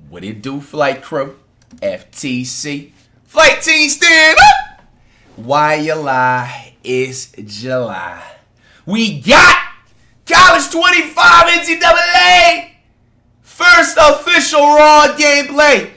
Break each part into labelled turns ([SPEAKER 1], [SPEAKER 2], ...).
[SPEAKER 1] What it do, flight crew? FTC. Flight team stand up! Why you lie? It's July. We got College 25 NCAA! First official Raw gameplay.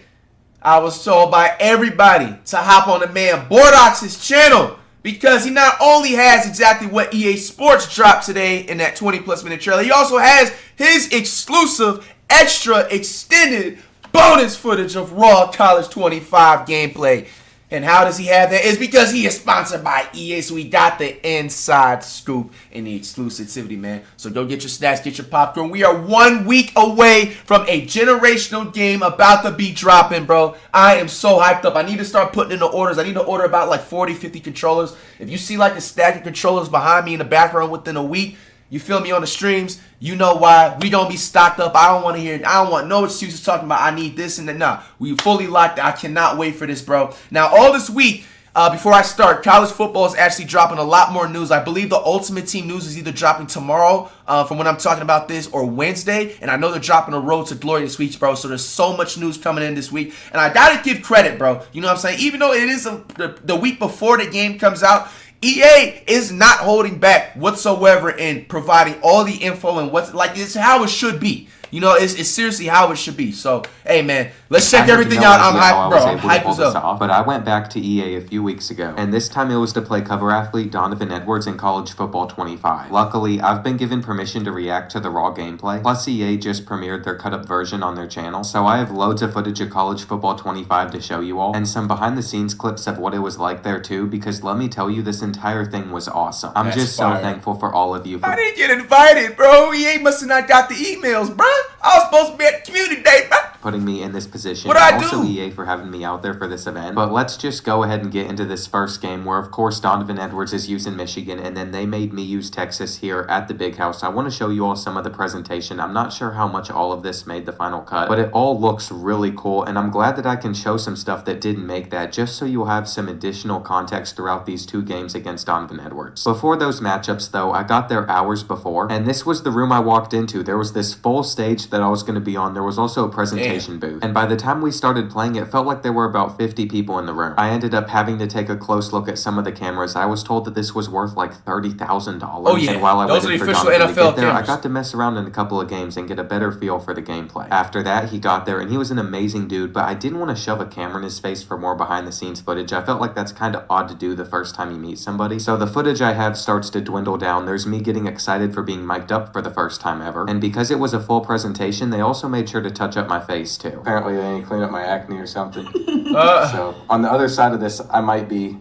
[SPEAKER 1] I was told by everybody to hop on the man Bordox's channel because he not only has exactly what EA Sports dropped today in that 20+ minute trailer, he also has his exclusive, extra, extended bonus footage of Raw College 25 gameplay. And how does he have that? It's because he is sponsored by EA, so we got the inside scoop and the exclusivity, man. So go get your snacks, get your popcorn. We are 1 week away from a generational game about to be dropping, bro. I am so hyped up. I need to start putting in the orders. I need to order about like 40, 50 controllers. If you see like a stack of controllers behind me in the background within a week, you feel me on the streams, you know why. We gonna be stocked up. I don't want to hear it. I don't want no excuses talking about I need this and that. Nah, we fully locked. I cannot wait for this, bro. Now, all this week, before I start, college football is actually dropping a lot more news. I believe the Ultimate Team news is either dropping tomorrow, from when I'm talking about this, or Wednesday. And I know they're dropping a Road to Glory this week, bro. So there's so much news coming in this week. And I gotta give credit, bro. You know what I'm saying? Even though it is the week before the game comes out, EA is not holding back whatsoever in providing all the info and what's like it's how it should be. You know, it's seriously how it should be. So, hey, man, let's check everything out. I'm hyped, bro. I'm hyped as up.
[SPEAKER 2] But I went back to EA a few weeks ago, and this time it was to play cover athlete Donovan Edwards in College Football 25. Luckily, I've been given permission to react to the raw gameplay, plus EA just premiered their cut-up version on their channel, so I have loads of footage of College Football 25 to show you all, and some behind-the-scenes clips of what it was like there too, because let me tell you, this entire thing was awesome. I'm just so thankful for all of you.
[SPEAKER 1] I didn't get invited, bro. EA must have not got the emails, bro. I was supposed to be at the community day, bro.
[SPEAKER 2] Putting me in this position.
[SPEAKER 1] What did I do?
[SPEAKER 2] Also EA for having me out there for this event. But let's just go ahead and get into this first game where, of course, Donovan Edwards is using Michigan, and then they made me use Texas here at the Big House. I want to show you all some of the presentation. I'm not sure how much all of this made the final cut, but it all looks really cool, and I'm glad that I can show some stuff that didn't make that, just so you'll have some additional context throughout these two games against Donovan Edwards. Before those matchups, though, I got there hours before, and this was the room I walked into. There was this full stage that I was going to be on. There was also a presentation booth, and by the time we started playing, it felt like there were about 50 people in the room. I ended up having to take a close look at some of the cameras. I was told that this was worth like $30,000.
[SPEAKER 1] Oh yeah,
[SPEAKER 2] and while I
[SPEAKER 1] those are the
[SPEAKER 2] waited for
[SPEAKER 1] official
[SPEAKER 2] Donovan to
[SPEAKER 1] NFL
[SPEAKER 2] get there,
[SPEAKER 1] cameras.
[SPEAKER 2] I got to mess around in a couple of games and get a better feel for the gameplay. After that, he got there, and he was an amazing dude, but I didn't want to shove a camera in his face for more behind-the-scenes footage. I felt like that's kind of odd to do the first time you meet somebody. So the footage I have starts to dwindle down. There's me getting excited for being mic'd up for the first time ever, and because it was a full presentation, they also made sure to touch up my face too.
[SPEAKER 3] Apparently they didn't clean up my acne or something. So on the other side of this, I might be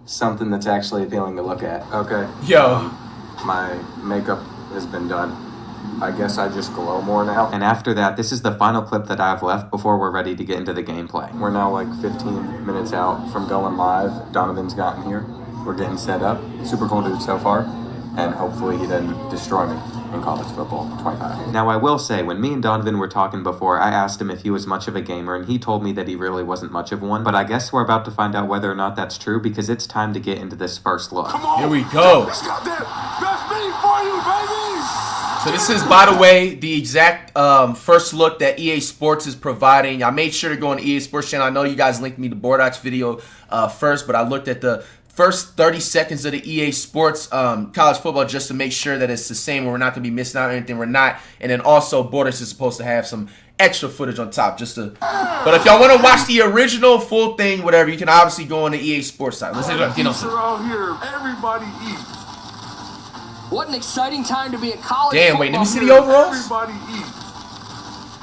[SPEAKER 3] something that's actually appealing to look at. Okay.
[SPEAKER 1] Yo.
[SPEAKER 3] My makeup has been done. I guess I just glow more now.
[SPEAKER 2] And after that, this is the final clip that I have left before we're ready to get into the gameplay.
[SPEAKER 3] We're now like 15 minutes out from going live. Donovan's gotten here. We're getting set up. Super cool dude so far. And hopefully he doesn't destroy me in College Football 25.
[SPEAKER 2] Now, I will say, when me and Donovan were talking before, I asked him if he was much of a gamer, and he told me that he really wasn't much of one. But I guess we're about to find out whether or not that's true, because it's time to get into this first look.
[SPEAKER 4] Come on,
[SPEAKER 1] here we go.
[SPEAKER 4] Let's got that best beat for you, baby.
[SPEAKER 1] So this is, by the way, the exact first look that EA Sports is providing. I made sure to go on the EA Sports channel. I know you guys linked me to Bordox video first, but I looked at the first 30 seconds of the EA Sports college football just to make sure that it's the same and we're not going to be missing out on anything we're not. And then also Bordox is supposed to have some extra footage on top just to... But if y'all want to watch the original full thing, whatever, you can obviously go on the EA Sports side. Let's
[SPEAKER 4] get around here. Everybody eats.
[SPEAKER 5] What an exciting time to be a college
[SPEAKER 1] Damn, wait, let me see the overalls.
[SPEAKER 4] Everybody eats.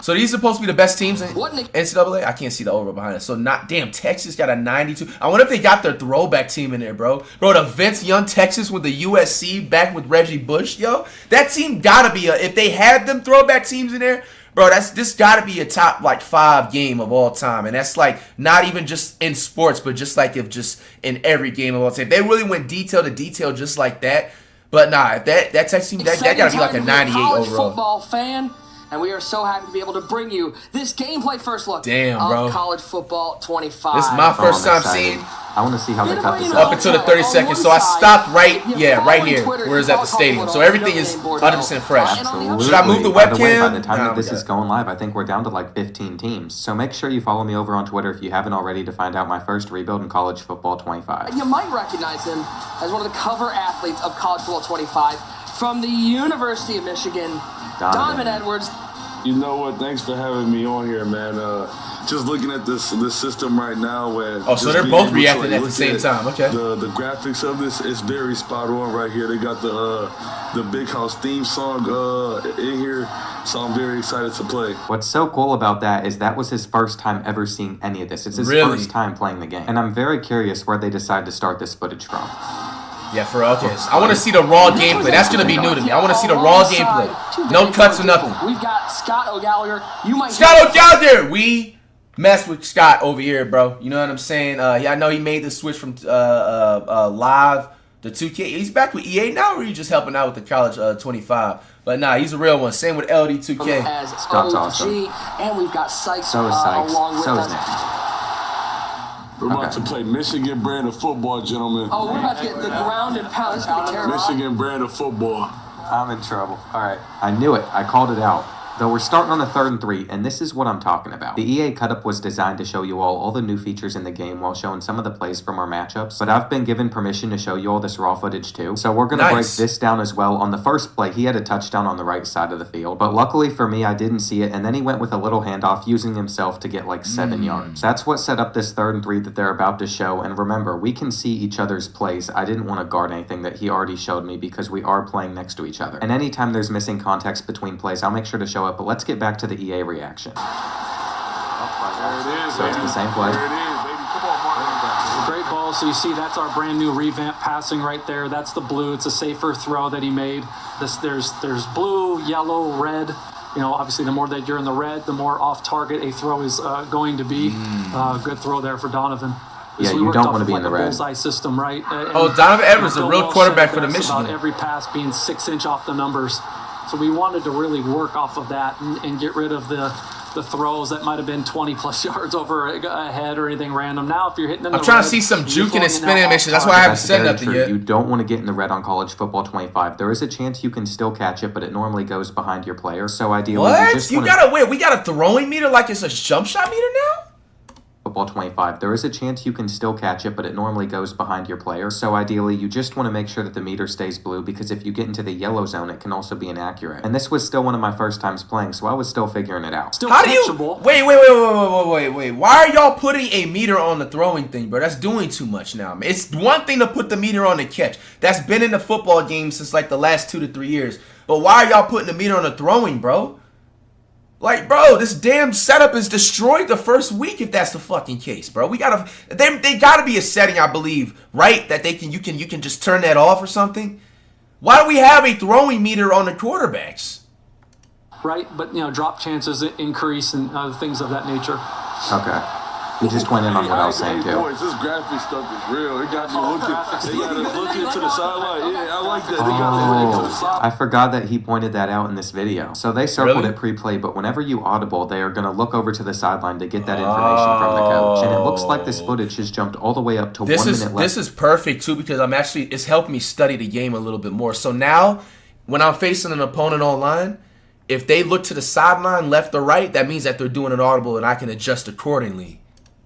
[SPEAKER 1] So these are supposed to be the best teams in NCAA? I can't see the overall behind it. So, damn, Texas got a 92. I wonder if they got their throwback team in there, bro. Bro, the Vince Young Texas with the USC back with Reggie Bush, yo. That team got to be if they had them throwback teams in there, bro, this got to be a top, like, 5 game of all time. And that's, like, not even just in sports, but just, like, if just in every game of all time. If they really went detail to detail just like that. But, nah, if that Texas team, that got to be like a 98 overall.
[SPEAKER 5] Football fan. and we are so happy to be able to bring you this gameplay first look
[SPEAKER 1] Damn,
[SPEAKER 5] of
[SPEAKER 1] bro.
[SPEAKER 5] college football 25.
[SPEAKER 1] This is my first time
[SPEAKER 2] excited.
[SPEAKER 1] seeing
[SPEAKER 2] I want to see how they cut this
[SPEAKER 1] up until the 30 seconds. So I stopped right here, where it's at the stadium. So everything is 100% fresh. Should I move the
[SPEAKER 2] By the way, by
[SPEAKER 1] webcam?
[SPEAKER 2] the time
[SPEAKER 1] Nah,
[SPEAKER 2] that this
[SPEAKER 1] we
[SPEAKER 2] is
[SPEAKER 1] got
[SPEAKER 2] going live, I think we're down to like 15 teams. So make sure you follow me over on Twitter if you haven't already to find out my first rebuild in college football 25.
[SPEAKER 5] You might recognize him as one of the cover athletes of college football 25 from the University of Michigan, Donovan Edwards.
[SPEAKER 4] You know what? Thanks for having me on here, man. Just looking at this system right now, and
[SPEAKER 1] Oh, so they're both reacting at the same time. Okay.
[SPEAKER 4] The graphics of this is very spot on right here. They got the Big House theme song in here, so I'm very excited to play.
[SPEAKER 2] What's so cool about that is that was his first time ever seeing any of this. It's his
[SPEAKER 1] Really?
[SPEAKER 2] first time playing the game. And I'm very curious where they decide to start this footage from.
[SPEAKER 1] Yeah, for okay. So I want to see the raw gameplay. That's gonna be new to me. I want to see the raw gameplay. No cuts or nothing.
[SPEAKER 5] We've got Scott O'Gallagher. You might
[SPEAKER 1] Scott O'Gallagher. We mess with Scott over here, bro. You know what I'm saying? Yeah, I know he made the switch from live to 2K. He's back with EA now, or are you just helping out with the college 25? But nah, he's a real one. Same with LD2K.
[SPEAKER 5] as
[SPEAKER 2] Scott's
[SPEAKER 5] OG,
[SPEAKER 2] awesome.
[SPEAKER 5] and we've got Sykes,
[SPEAKER 2] So is Sykes.
[SPEAKER 5] along with
[SPEAKER 2] So is
[SPEAKER 5] us.
[SPEAKER 2] Nick.
[SPEAKER 4] We're about
[SPEAKER 2] Okay.
[SPEAKER 4] to play Michigan brand of football, gentlemen.
[SPEAKER 5] Oh, we're about to get the ground and pound. This is going to be terrible.
[SPEAKER 4] Michigan brand of football.
[SPEAKER 2] I'm in trouble. All right. I knew it. I called it out. Though we're starting on the 3rd and 3, and this is what I'm talking about. The EA cut-up was designed to show you all the new features in the game while showing some of the plays from our matchups, but I've been given permission to show you all this raw footage too. So we're going to break
[SPEAKER 1] Nice.
[SPEAKER 2] this down as well. On the first play, he had a touchdown on the right side of the field, but luckily for me, I didn't see it, and then he went with a little handoff using himself to get like 7 yards. That's what set up this 3rd and 3 that they're about to show, and remember, we can see each other's plays. I didn't want to guard anything that he already showed me because we are playing next to each other. And anytime there's missing context between plays, I'll make sure to show it, but let's get back to the EA reaction.
[SPEAKER 4] There it is,
[SPEAKER 2] So it's
[SPEAKER 4] man.
[SPEAKER 2] the same play.
[SPEAKER 4] There it is, baby. Come on, Martin.
[SPEAKER 6] Great ball. So you see that's our brand new revamp passing right there. That's the blue. It's a safer throw that he made. There's blue, yellow, red. You know, obviously the more that you're in the red, the more off target a throw is going to be. Good throw there for Donovan.
[SPEAKER 2] Yeah,
[SPEAKER 6] So we
[SPEAKER 2] you
[SPEAKER 6] worked
[SPEAKER 2] don't
[SPEAKER 6] off
[SPEAKER 2] wanna
[SPEAKER 6] of,
[SPEAKER 2] be in
[SPEAKER 6] like,
[SPEAKER 2] the
[SPEAKER 6] a
[SPEAKER 2] red.
[SPEAKER 6] bullseye system, right?
[SPEAKER 1] Oh, Donovan Edwards, a
[SPEAKER 6] Bill
[SPEAKER 1] real
[SPEAKER 6] Walsh
[SPEAKER 1] quarterback
[SPEAKER 6] said
[SPEAKER 1] for the
[SPEAKER 6] best about
[SPEAKER 1] Michigan.
[SPEAKER 6] every pass being 6 inch off the numbers. So we wanted to really work off of that and get rid of the throws that might have been 20 plus yards over a head or anything random. Now, if you're hitting in the
[SPEAKER 1] I'm trying to
[SPEAKER 6] red,
[SPEAKER 1] see some
[SPEAKER 6] you're
[SPEAKER 1] juking and
[SPEAKER 6] throwing it
[SPEAKER 1] spinning
[SPEAKER 6] now
[SPEAKER 1] animation. That's
[SPEAKER 6] off
[SPEAKER 1] why I haven't
[SPEAKER 2] That's
[SPEAKER 1] said
[SPEAKER 2] very
[SPEAKER 1] nothing
[SPEAKER 2] true.
[SPEAKER 1] yet.
[SPEAKER 2] You don't want to get in the red on college football 25. There is a chance you can still catch it, but it normally goes behind your player. So ideally, you
[SPEAKER 1] What?
[SPEAKER 2] just
[SPEAKER 1] You
[SPEAKER 2] want
[SPEAKER 1] gotta wait. We got a throwing meter like it's a jump shot meter now?
[SPEAKER 2] football 25. There is a chance you can still catch it, but it normally goes behind your player. So ideally, you just want to make sure that the meter stays blue, because if you get into the yellow zone, it can also be inaccurate. And this was still one of my first times playing, so I was still figuring it out.
[SPEAKER 6] Still
[SPEAKER 1] How do you
[SPEAKER 6] catchable.
[SPEAKER 1] wait? Why are y'all putting a meter on the throwing thing, bro? That's doing too much now, man. It's one thing to put the meter on the catch. That's been in the football game since like the last 2 to 3 years. But why are y'all putting the meter on the throwing, bro? Like, bro, this damn setup is destroyed the first week if that's the fucking case, bro. We gotta, they gotta be a setting, I believe, right? That you can just turn that off or something. Why do we have a throwing meter on the quarterbacks?
[SPEAKER 6] Right, but drop chances increase and things of that nature.
[SPEAKER 2] Okay. You just went in on what I was saying, too.
[SPEAKER 4] Boys, this graphic stuff is real. It got me looking. They got us looking to the sideline. Yeah, I like that. They got us looking to the side.
[SPEAKER 2] I forgot that he pointed that out in this video. So they circled
[SPEAKER 1] Really?
[SPEAKER 2] it pre-play, but whenever you audible, they are going to look over to the sideline to get that information from the coach. And it looks like this footage has jumped all the way up to 1 minute left.
[SPEAKER 1] This is perfect too, because it's helped me study the game a little bit more. So now, when I'm facing an opponent online, if they look to the sideline, left or right, that means that they're doing an audible, and I can adjust accordingly.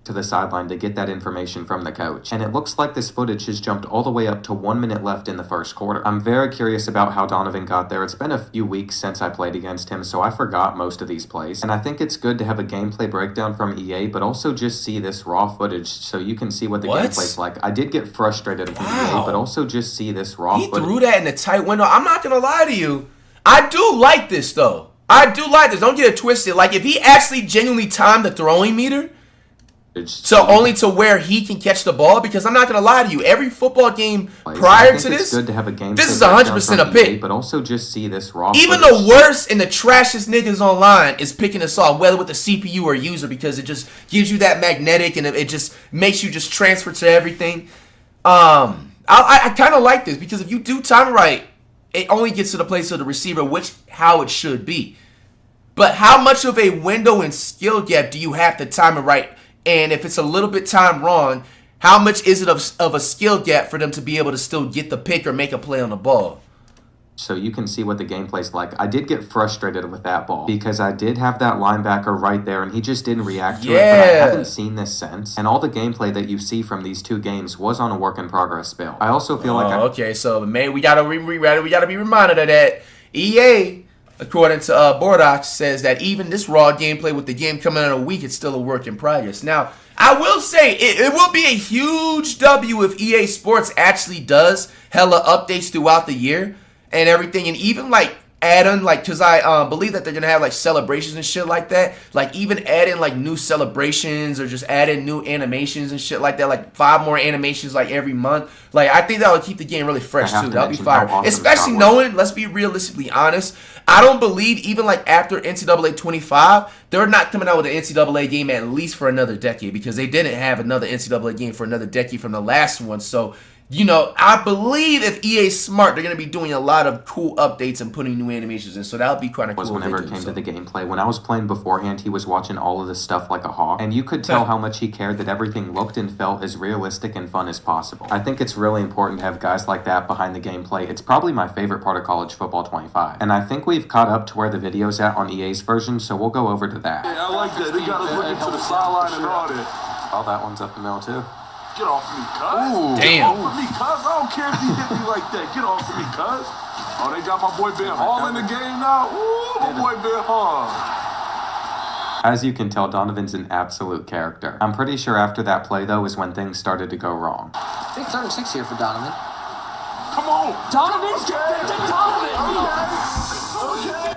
[SPEAKER 2] To the sideline to get that information from the coach. And it looks like this footage has jumped all the way up to 1 minute left in the first quarter. I'm very curious about how Donovan got there. It's been a few weeks since I played against him, so I forgot most of these plays. And I think it's good to have a gameplay breakdown from EA, but also just see this raw footage so you can see what the gameplay's like. I did get frustrated with EA, but also just see this raw
[SPEAKER 1] He
[SPEAKER 2] footage.
[SPEAKER 1] threw that in a tight window. I'm not gonna lie to you. I do like this though. I do like this. Don't get it twisted. Like, if he actually genuinely timed the throwing meter so only to where he can catch the ball, because I'm not gonna lie to you, every football game prior to this,
[SPEAKER 2] good to have a game
[SPEAKER 1] this is 100% a pick.
[SPEAKER 2] But also just see this raw
[SPEAKER 1] even
[SPEAKER 2] footage.
[SPEAKER 1] the worst and the trashiest niggas online is picking this off, whether with the CPU or user, because it just gives you that magnetic and it just makes you just transfer to everything. I kind of like this, because if you do time right, it only gets to the place of the receiver, how it should be. But how much of a window and skill gap do you have to time it right? And if it's a little bit timed wrong, how much is it of a skill gap for them to be able to still get the pick or make a play on the ball?
[SPEAKER 2] So you can see what the gameplay's like. I did get frustrated with that ball because I did have that linebacker right there and he just didn't react to it. But I haven't seen this since. And all the gameplay that you see from these 2 games was on a work in progress build. I also feel like
[SPEAKER 1] okay, so we gotta be reminded of that. EA, according to Bordox, says that even this raw gameplay with the game coming out in a week, it's still a work in progress. Now, I will say it will be a huge W if EA Sports actually does hella updates throughout the year and everything, and even like add on, like, because I believe that they're gonna have like celebrations and shit like that, like even add in like new celebrations or just add in new animations and shit like that, like 5 more animations like every month. Like, I think that would keep the game really fresh too. That'll be fire, especially knowing, let's be realistically honest, I don't believe even like after NCAA 25 they're not coming out with an NCAA game at least for another decade, because they didn't have another NCAA game for another decade from the last one. So, you know, I believe if EA's smart, they're going to be doing a lot of cool updates and putting new animations in. So that would be kind of cool.
[SPEAKER 2] Whenever it came to the gameplay, when I was playing beforehand, he was watching all of this stuff like a hawk. And you could tell how much he cared that everything looked and felt as realistic and fun as possible. I think it's really important to have guys like that behind the gameplay. It's probably my favorite part of College Football 25. And I think we've caught up to where the video's at on EA's version, so we'll go over to that.
[SPEAKER 4] Yeah, I like that. They got us looking to the sideline and all that.
[SPEAKER 2] Oh, that one's up the middle too.
[SPEAKER 4] Get off me, cuz.
[SPEAKER 1] Damn.
[SPEAKER 4] Get off of me, cuz. I don't care if you hit me like that. Get off of me, cuz. Oh, they got my boy Ben Hall in the game now. Ooh, my boy Ben Hall.
[SPEAKER 2] As you can tell, Donovan's an absolute character. I'm pretty sure after that play, though, is when things started to go wrong.
[SPEAKER 5] Big 3rd and 6 here for Donovan.
[SPEAKER 4] Come on.
[SPEAKER 5] Donovan's getting to Donovan.
[SPEAKER 4] Okay.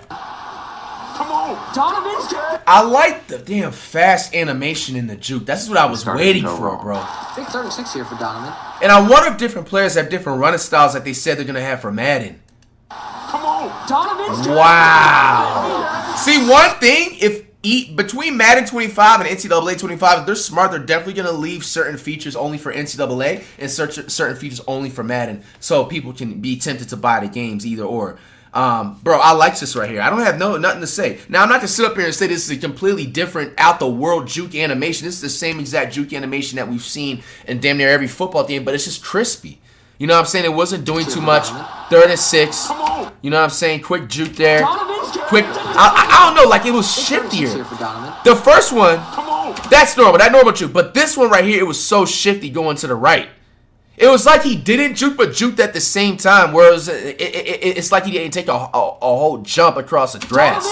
[SPEAKER 4] Come on.
[SPEAKER 5] Donovan's getting.
[SPEAKER 1] I like the damn fast animation in the juke. That's what I was waiting for, bro.
[SPEAKER 5] Big 3rd and 6 here for Donovan.
[SPEAKER 1] And I wonder if different players have different running styles that they said they're going to have for Madden.
[SPEAKER 4] Come on.
[SPEAKER 5] Donovan's
[SPEAKER 1] Wow. See, one thing, if between Madden 25 and NCAA 25, if they're smart, they're definitely going to leave certain features only for NCAA and certain features only for Madden, so people can be tempted to buy the games either or. Bro, I like this right here. I don't have nothing to say. Now, I'm not going to sit up here and say this is a completely different out-the-world juke animation. This is the same exact juke animation that we've seen in damn near every football game, but it's just crispy. You know what I'm saying? It wasn't doing too much. 3rd and 6. You know what I'm saying? Quick juke there. Quick. I don't know. Like, it was shiftier. The first one, that's normal. That normal juke. But this one right here, it was so shifty going to the right. It was like he didn't juke, but juked at the same time. Whereas it's like he didn't take a whole jump across the grass.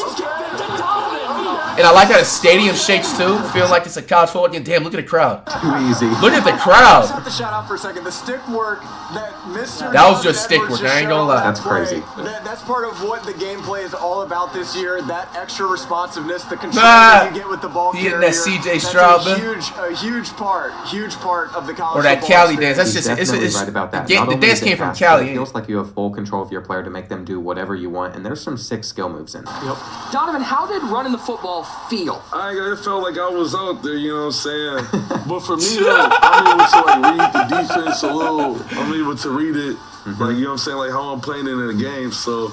[SPEAKER 1] And I like how the stadium shakes too. Feeling like it's a college football game. Damn, look at the crowd.
[SPEAKER 2] Too easy.
[SPEAKER 1] Look at the crowd.
[SPEAKER 7] Just have to shout out for a second. The stick work that Mr.
[SPEAKER 1] That was just stick work. I ain't gonna lie.
[SPEAKER 2] That's crazy.
[SPEAKER 7] That's part of what the gameplay is all about this year. That extra responsiveness, the control that you get with the ball carrier.
[SPEAKER 1] That CJ Stroud.
[SPEAKER 7] A huge part of the college
[SPEAKER 1] or that
[SPEAKER 7] football
[SPEAKER 1] Cali dance. That's just
[SPEAKER 2] it's right about that.
[SPEAKER 1] The dance came from Cali.
[SPEAKER 2] It feels like you have full control of your player to make them do whatever you want, and there's some sick skill moves in there.
[SPEAKER 5] Yep. Donovan, how did running the football feel?
[SPEAKER 4] It felt like I was out there, you know what I'm saying? But for me, though, I'm able to like read the defense a little. I'm able to read it, like, you know what I'm saying, like how I'm playing it in a game. So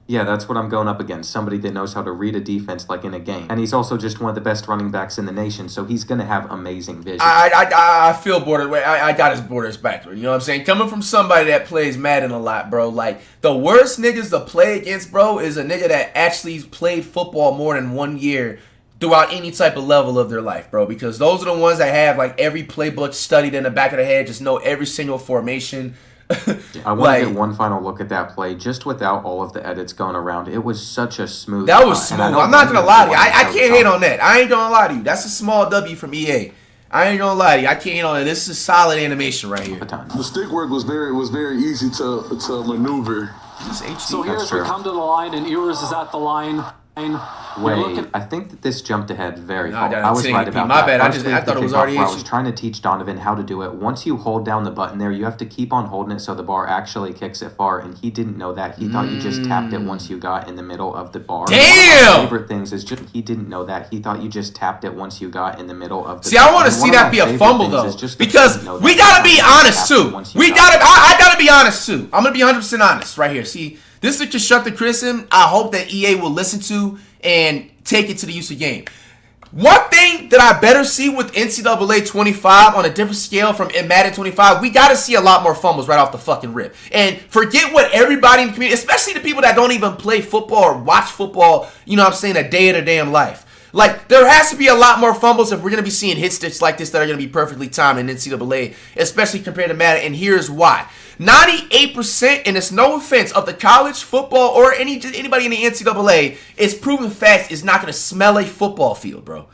[SPEAKER 2] yeah, that's what I'm going up against. Somebody that knows how to read a defense like in a game. And he's also just one of the best running backs in the nation, so he's going to have amazing vision.
[SPEAKER 1] I feel I got his borders backward. You know what I'm saying? Coming from somebody that plays Madden a lot, bro. Like, the worst niggas to play against, bro, is a nigga that actually played football more than 1 year throughout any type of level of their life, bro. Because those are the ones that have, like, every playbook studied in the back of their head, just know every single formation.
[SPEAKER 2] I want to get one final look at that play, just without all of the edits going around. It was such a smooth.
[SPEAKER 1] That was smooth. I'm not gonna lie to you. I can't hate on that. I ain't gonna lie to you. That's a small W from EA. I ain't gonna lie to you. I can't hate on it. This is solid animation right here.
[SPEAKER 4] The stick work was very easy to maneuver.
[SPEAKER 6] So here as we come to the line, and Ewers is at the line.
[SPEAKER 2] Wait, I think that this jumped ahead very far.
[SPEAKER 1] No,
[SPEAKER 2] I was right about
[SPEAKER 1] my
[SPEAKER 2] that.
[SPEAKER 1] bad. I thought it was already
[SPEAKER 2] I was trying to teach Donovan how to do it. Once you hold down the button there, you have to keep on holding it so the bar actually kicks it far, and he didn't know that. He thought you just tapped it once you got in the middle of the bar.
[SPEAKER 1] Damn!
[SPEAKER 2] One of my favorite things is just he didn't know that. He thought you just tapped it once you got in the middle of the
[SPEAKER 1] See, I want to see that be a fumble, though. Because we got to be honest, too. I got to be honest, too. I'm going to be 100% honest right here. See, this is a constructive criticism I hope that EA will listen to and take it to the use of game. One thing that I better see with NCAA 25 on a different scale from Madden 25, we got to see a lot more fumbles right off the fucking rip. And forget what everybody in the community, especially the people that don't even play football or watch football, you know what I'm saying, a day in their damn life. Like, there has to be a lot more fumbles if we're going to be seeing hit sticks like this that are going to be perfectly timed in NCAA, especially compared to Madden, and here's why. 98%, and it's no offense, of the college football or anybody in the NCAA is proven fast is not going to smell a football field, bro.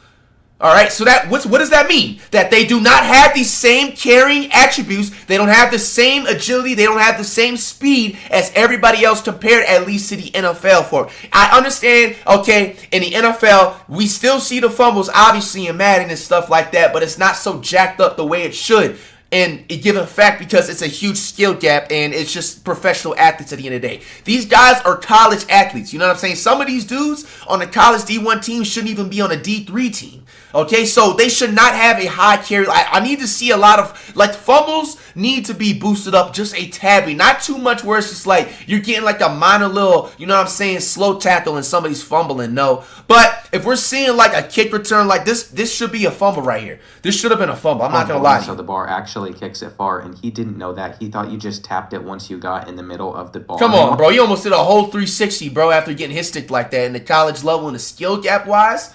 [SPEAKER 1] All right, so what does that mean? That they do not have these same carrying attributes. They don't have the same agility. They don't have the same speed as everybody else compared at least to the NFL for it. I understand, okay, in the NFL, we still see the fumbles, obviously, in Madden and stuff like that, but it's not so jacked up the way it should. And it given a fact because it's a huge skill gap and it's just professional athletes at the end of the day. These guys are college athletes. You know what I'm saying? Some of these dudes on the college D1 team shouldn't even be on a D3 team. Okay, so they should not have a high carry. I need to see a lot of, like, fumbles need to be boosted up just a tabby. Not too much where it's just like you're getting like a minor little, you know what I'm saying, slow tackle and somebody's fumbling. No. But if we're seeing like a kick return like this should be a fumble right here. This should have been a fumble. I'm not going to lie to you.
[SPEAKER 2] So the bar actually kicks it far, and he didn't know that. He thought you just tapped it once you got in the middle of the bar.
[SPEAKER 1] Come on, bro. You almost did a whole 360, bro, after getting hit stick like that. In the college level and the skill gap-wise,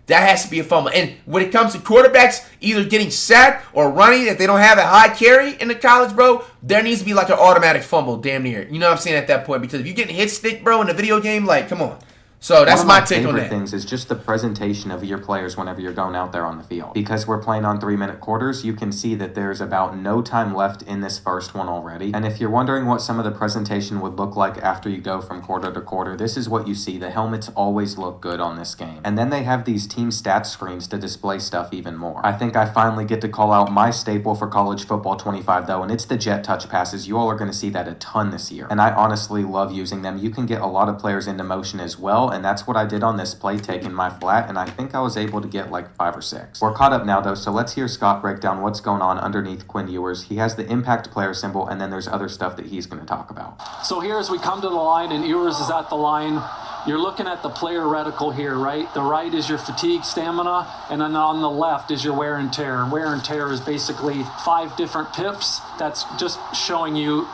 [SPEAKER 1] that has to be a fumble. And when it comes to quarterbacks either getting sacked or running, if they don't have a high carry in the college, bro, there needs to be like an automatic fumble, damn near. You know what I'm saying, at that point? Because if you're getting hit stick, bro, in a video game, like, come on. So that's my take on that.
[SPEAKER 2] One of my favorite things is just the presentation of your players whenever you're going out there on the field. Because we're playing on 3-minute quarters, you can see that there's about no time left in this first one already. And if you're wondering what some of the presentation would look like after you go from quarter to quarter, this is what you see. The helmets always look good on this game. And then they have these team stats screens to display stuff even more. I think I finally get to call out my staple for college football 25 though, and it's the jet touch passes. You all are going to see that a ton this year. And I honestly love using them. You can get a lot of players into motion as well, and that's what I did on this play, taking my flat, and I think I was able to get like 5 or 6. We're caught up now though, so let's hear Scott break down what's going on underneath Quinn Ewers. He has the impact player symbol, and then there's other stuff that he's going to talk about.
[SPEAKER 6] So here as we come to the line and Ewers is at the line, you're looking at the player reticle here, right? The right is your fatigue stamina, and then on the left is your wear and tear. Wear and tear is basically 5 different pips. That's just showing you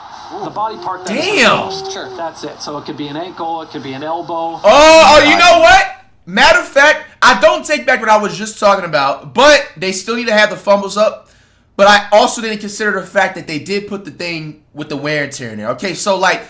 [SPEAKER 6] the body part that is sure. That's it. So it could be an ankle, it could be an elbow.
[SPEAKER 1] Oh, you know what? Matter of fact, I don't take back what I was just talking about, but they still need to have the fumbles up. But I also didn't consider the fact that they did put the thing with the wear and tear in there. Okay, so like,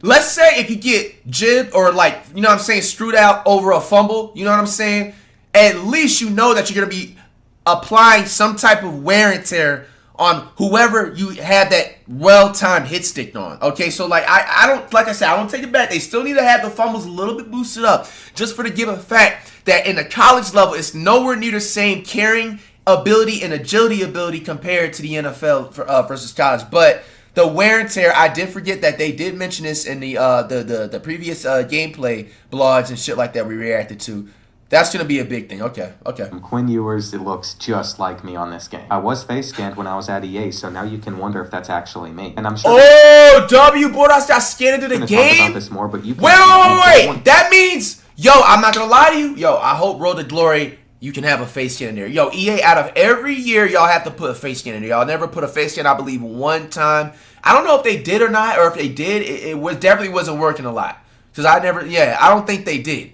[SPEAKER 1] let's say if you get jibbed or like, you know what I'm saying, screwed out over a fumble, you know what I'm saying? At least you know that you're going to be applying some type of wear and tear on whoever you had that well-timed hit stick on. Okay, so like I don't, like I said, I don't take it back. They still need to have the fumbles a little bit boosted up, just for the given fact that in the college level, it's nowhere near the same carrying ability and agility ability compared to the NFL versus college. But the wear and tear, I did forget that they did mention this in the previous gameplay blogs and shit like that we reacted to. That's going to be a big thing. Okay.
[SPEAKER 2] Quinn Ewers, it looks just like me on this game. I was face scanned when I was at EA, so now you can wonder if that's actually me. And I'm sure.
[SPEAKER 1] Oh, W. Bordas got scanned into the game?
[SPEAKER 2] Talk about this more, but you can
[SPEAKER 1] wait. That means, yo, I'm not going to lie to you. Yo, I hope Road to Glory, you can have a face scan in there. Yo, EA, out of every year, y'all have to put a face scan in there. Y'all never put a face scan, I believe, one time. I don't know if they did or not, or if they did, it definitely wasn't working a lot. Because I don't think they did.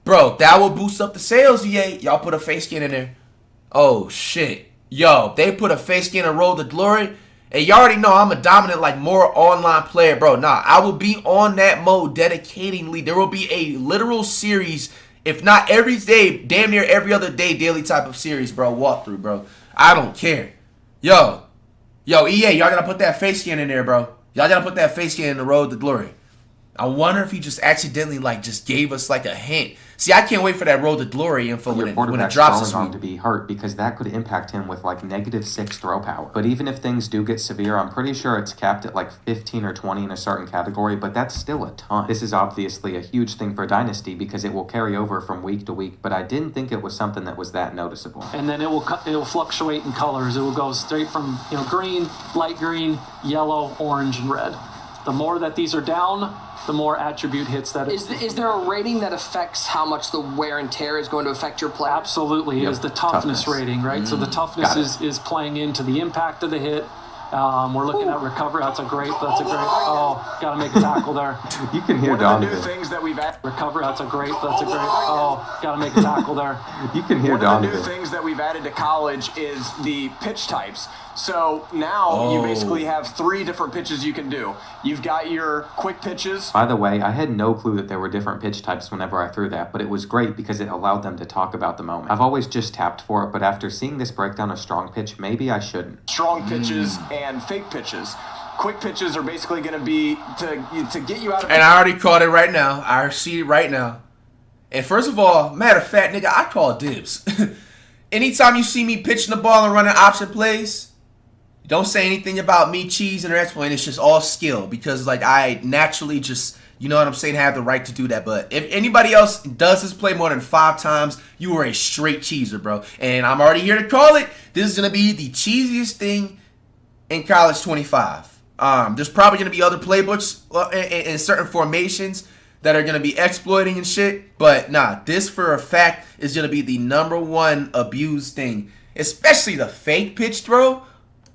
[SPEAKER 1] Bro, that will boost up the sales, EA. Y'all put a face scan in there. Oh, shit. Yo, they put a face scan in Road to Glory. And y'all already know I'm a dominant, like, more online player, bro. Nah, I will be on that mode dedicatingly. There will be a literal series, if not every day, damn near every other day, daily type of series, bro. Walkthrough, bro. I don't care. Yo, EA, y'all gotta put that face scan in there, bro. Y'all gotta put that face scan in the Road to Glory. I wonder if he just accidentally, like, just gave us, like, a hint. See, I can't wait for that Road to Glory info when it drops this week.
[SPEAKER 2] To be hurt, because that could impact him with, like, -6 throw power. But even if things do get severe, I'm pretty sure it's capped at, like, 15 or 20 in a certain category, but that's still a ton. This is obviously a huge thing for Dynasty because it will carry over from week to week, but I didn't think it was something that was that noticeable.
[SPEAKER 6] And then it will fluctuate in colors. It will go straight from, green, light green, yellow, orange, and red. The more that these are down, the more attribute hits that
[SPEAKER 5] Is there a rating that affects how much the wear and tear is going to affect your play?
[SPEAKER 6] Absolutely. Is the toughness rating, right? So the toughness is playing into the impact of the hit. We're looking at recovery. That's a great. Oh, got to make a tackle there.
[SPEAKER 3] You can hear
[SPEAKER 7] One of the
[SPEAKER 3] Donovan.
[SPEAKER 7] new things that we've added.
[SPEAKER 6] Recovery. That's a great. Oh, got to make a tackle there.
[SPEAKER 3] You can hear
[SPEAKER 7] One of the new
[SPEAKER 3] Donovan.
[SPEAKER 7] things that we've added to college is the pitch types. So now you basically have 3 different pitches you can do. You've got your quick pitches.
[SPEAKER 2] By the way, I had no clue that there were different pitch types whenever I threw that, but it was great because it allowed them to talk about the moment. I've always just tapped for it, but after seeing this breakdown of strong pitch, maybe I shouldn't.
[SPEAKER 7] Strong pitches and fake pitches. Quick pitches are basically going to be to get you out of.
[SPEAKER 1] And I already called it right now. I see it right now. And first of all, matter of fact, nigga, I call dibs. Anytime you see me pitching the ball and running option plays, don't say anything about me cheesing or explaining. It's just all skill because, like, I naturally just, you know what I'm saying, have the right to do that. But if anybody else does this play more than 5 times, you are a straight cheeser, bro. And I'm already here to call it. This is going to be the cheesiest thing in college 25. There's probably going to be other playbooks in certain formations that are going to be exploiting and shit. But nah, this for a fact is going to be the #1 abused thing. Especially the fake pitch throw.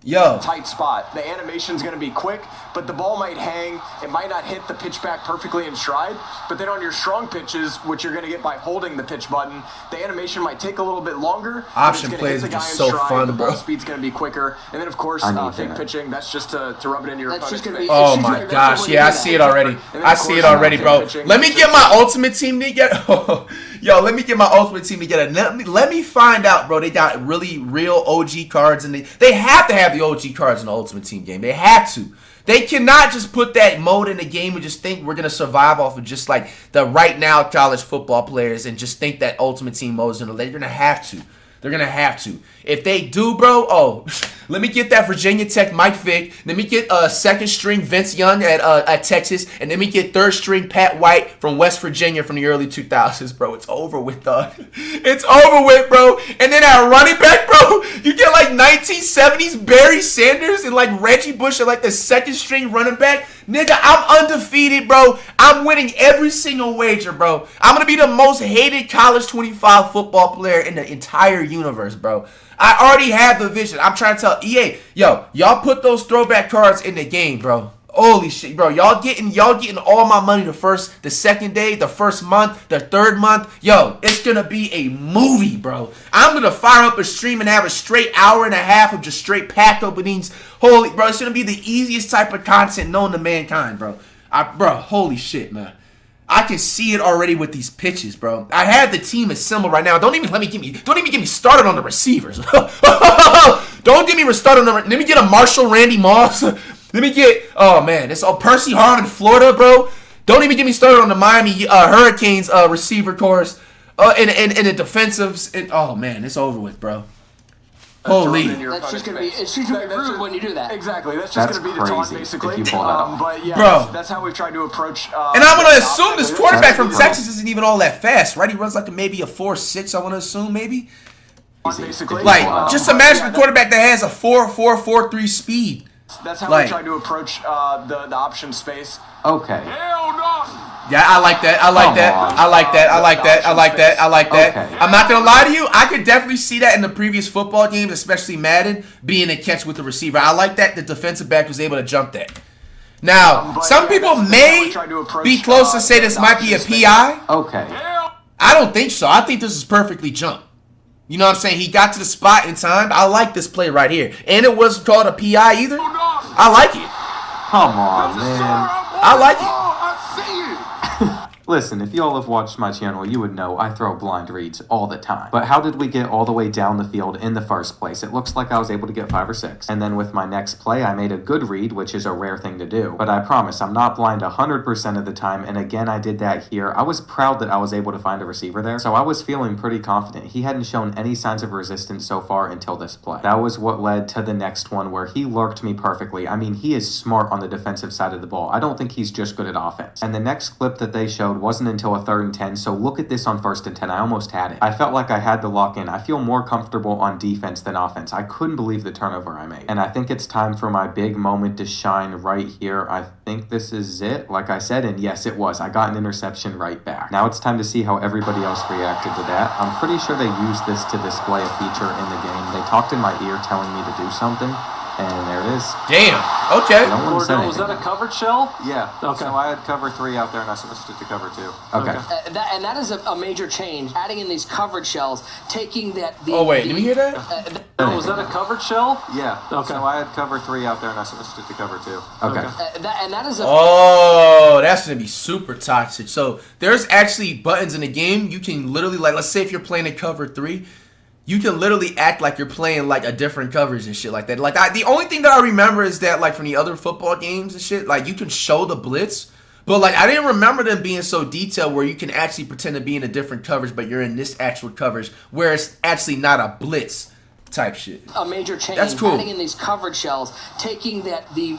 [SPEAKER 1] Yo.
[SPEAKER 7] Tight spot. The animation's going to be quick, but the ball might hang. It might not hit the pitch back perfectly in stride. But then on your strong pitches, which you're going to get by holding the pitch button, the animation might take a little bit longer.
[SPEAKER 1] Option plays are just so fun,
[SPEAKER 7] the
[SPEAKER 1] bro.
[SPEAKER 7] ball speed's going to be quicker. And then, of course, fake pitching, that's just to rub it into your opponent's face.
[SPEAKER 1] Oh my gosh, yeah, I see it already. I see it already, bro. Let me get my ultimate team together. Yo, let me get my ultimate team together. Let me find out, bro. They got real OG cards, and they have to have the OG cards in the ultimate team game. They have to. They cannot just put that mode in the game and just think we're going to survive off of just like the right now college football players and just think that ultimate team mode is going to. They're going to have to. They're going to have to. If they do, bro, let me get that Virginia Tech Mike Vick. Let me get second string Vince Young at Texas. And let me get third string Pat White from West Virginia from the early 2000s, bro. It's over with, dog. It's over with, bro. And then at running back, bro, you get like 1970s Barry Sanders and like Reggie Bush at like the second string running back. Nigga, I'm undefeated, bro. I'm winning every single wager, bro. I'm going to be the most hated college 25 football player in the entire universe, bro. I already have the vision. I'm trying to tell EA, yo, y'all put those throwback cards in the game, bro. Holy shit, bro. Y'all getting all my money the second day, the first month, the third month. Yo, it's going to be a movie, bro. I'm going to fire up a stream and have a straight hour and a half of just straight pack openings. Holy, bro, it's going to be the easiest type of content known to mankind, bro. Bro, holy shit, man. I can see it already with these pitches, bro. I have the team assembled right now. Don't even get me started on the receivers. Don't get me started on let me get a Marshall Randy Moss. Let me get it's all Percy Harvin, Florida, bro. Don't even get me started on the Miami Hurricanes receiver course and the defensives. Oh man, it's over with, bro. Holy.
[SPEAKER 5] That's just going to be, it's just going to be rude when you do that.
[SPEAKER 7] Exactly. That's just going to be the taunt, basically. But yeah,
[SPEAKER 1] bro,
[SPEAKER 7] that's how we've tried to approach.
[SPEAKER 1] And I'm going to assume this quarterback from Texas isn't even all that fast, right? He runs like maybe a 4.6, I want to assume, maybe.
[SPEAKER 7] Basically.
[SPEAKER 1] Like, just imagine a quarterback that has a 4.3 speed.
[SPEAKER 7] That's how we tried to approach the option space.
[SPEAKER 2] Okay.
[SPEAKER 4] Hell no!
[SPEAKER 1] Yeah, I like that. I like that. I like that. I like that. I like that. I like that.
[SPEAKER 2] Okay.
[SPEAKER 1] I'm not gonna lie to you. I could definitely see that in the previous football games, especially Madden, being a catch with the receiver. I like that the defensive back was able to jump that. Now, some people may be close to say this might be a PI.
[SPEAKER 2] Okay.
[SPEAKER 1] I don't think so. I think this is perfectly jumped. You know what I'm saying? He got to the spot in time. I like this play right here. And it wasn't called a PI either. I like it.
[SPEAKER 2] Come on, man.
[SPEAKER 1] I like it.
[SPEAKER 2] Listen, if y'all have watched my channel, you would know I throw blind reads all the time. But how did we get all the way down the field in the first place? It looks like I was able to get 5 or 6. And then with my next play, I made a good read, which is a rare thing to do. But I promise, I'm not blind 100% of the time. And again, I did that here. I was proud that I was able to find a receiver there. So I was feeling pretty confident. He hadn't shown any signs of resistance so far until this play. That was what led to the next one where he lurked me perfectly. I mean, he is smart on the defensive side of the ball. I don't think he's just good at offense. And the next clip that they showed showed wasn't until a 3rd and 10, so look at this on 1st and 10. I almost had it. I felt like I had to lock in. I feel more comfortable on defense than offense. I couldn't believe the turnover I made. And I think it's time for my big moment to shine right here. I think this is it, like I said, and yes, it was. I got an interception right back. Now it's time to see how everybody else reacted to that. I'm pretty sure they used this to display a feature in the game. They talked in my ear telling me to do something. And there it is.
[SPEAKER 1] Damn. Okay.
[SPEAKER 2] No one said
[SPEAKER 6] Was that a covered shell?
[SPEAKER 3] Yeah.
[SPEAKER 6] Okay.
[SPEAKER 3] So I had cover 3 out there, and I switched it to cover 2.
[SPEAKER 2] Okay.
[SPEAKER 5] That is a major change. Adding in these coverage shells, taking that.
[SPEAKER 1] Oh wait, did we hear that?
[SPEAKER 6] Was that a covered shell?
[SPEAKER 3] Yeah.
[SPEAKER 6] Okay.
[SPEAKER 3] So I had cover 3 out there, and I switched it to cover 2.
[SPEAKER 2] Okay.
[SPEAKER 5] That is a.
[SPEAKER 1] Oh, that's gonna be super toxic. So there's actually buttons in the game. You can literally, like, let's say if you're playing in cover 3, you can literally act like you're playing like a different coverage and shit like that. Like, the only thing that I remember is that, like, from the other football games and shit, like, you can show the blitz, but, like, I didn't remember them being so detailed where you can actually pretend to be in a different coverage, but you're in this actual coverage where it's actually not a blitz type shit.
[SPEAKER 5] A major change.
[SPEAKER 1] That's cool.
[SPEAKER 5] Adding in these coverage shells, taking that the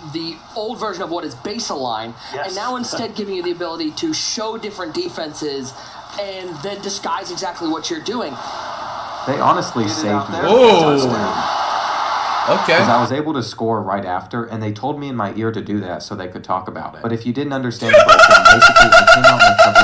[SPEAKER 5] old version of what is base align, and now instead giving you the ability to show different defenses and then disguise exactly what you're doing.
[SPEAKER 2] They honestly saved me.
[SPEAKER 1] Oh. Okay.
[SPEAKER 2] Because I was able to score right after, and they told me in my ear to do that so they could talk about it. But if you didn't understand the breakdown, basically I came out in the cover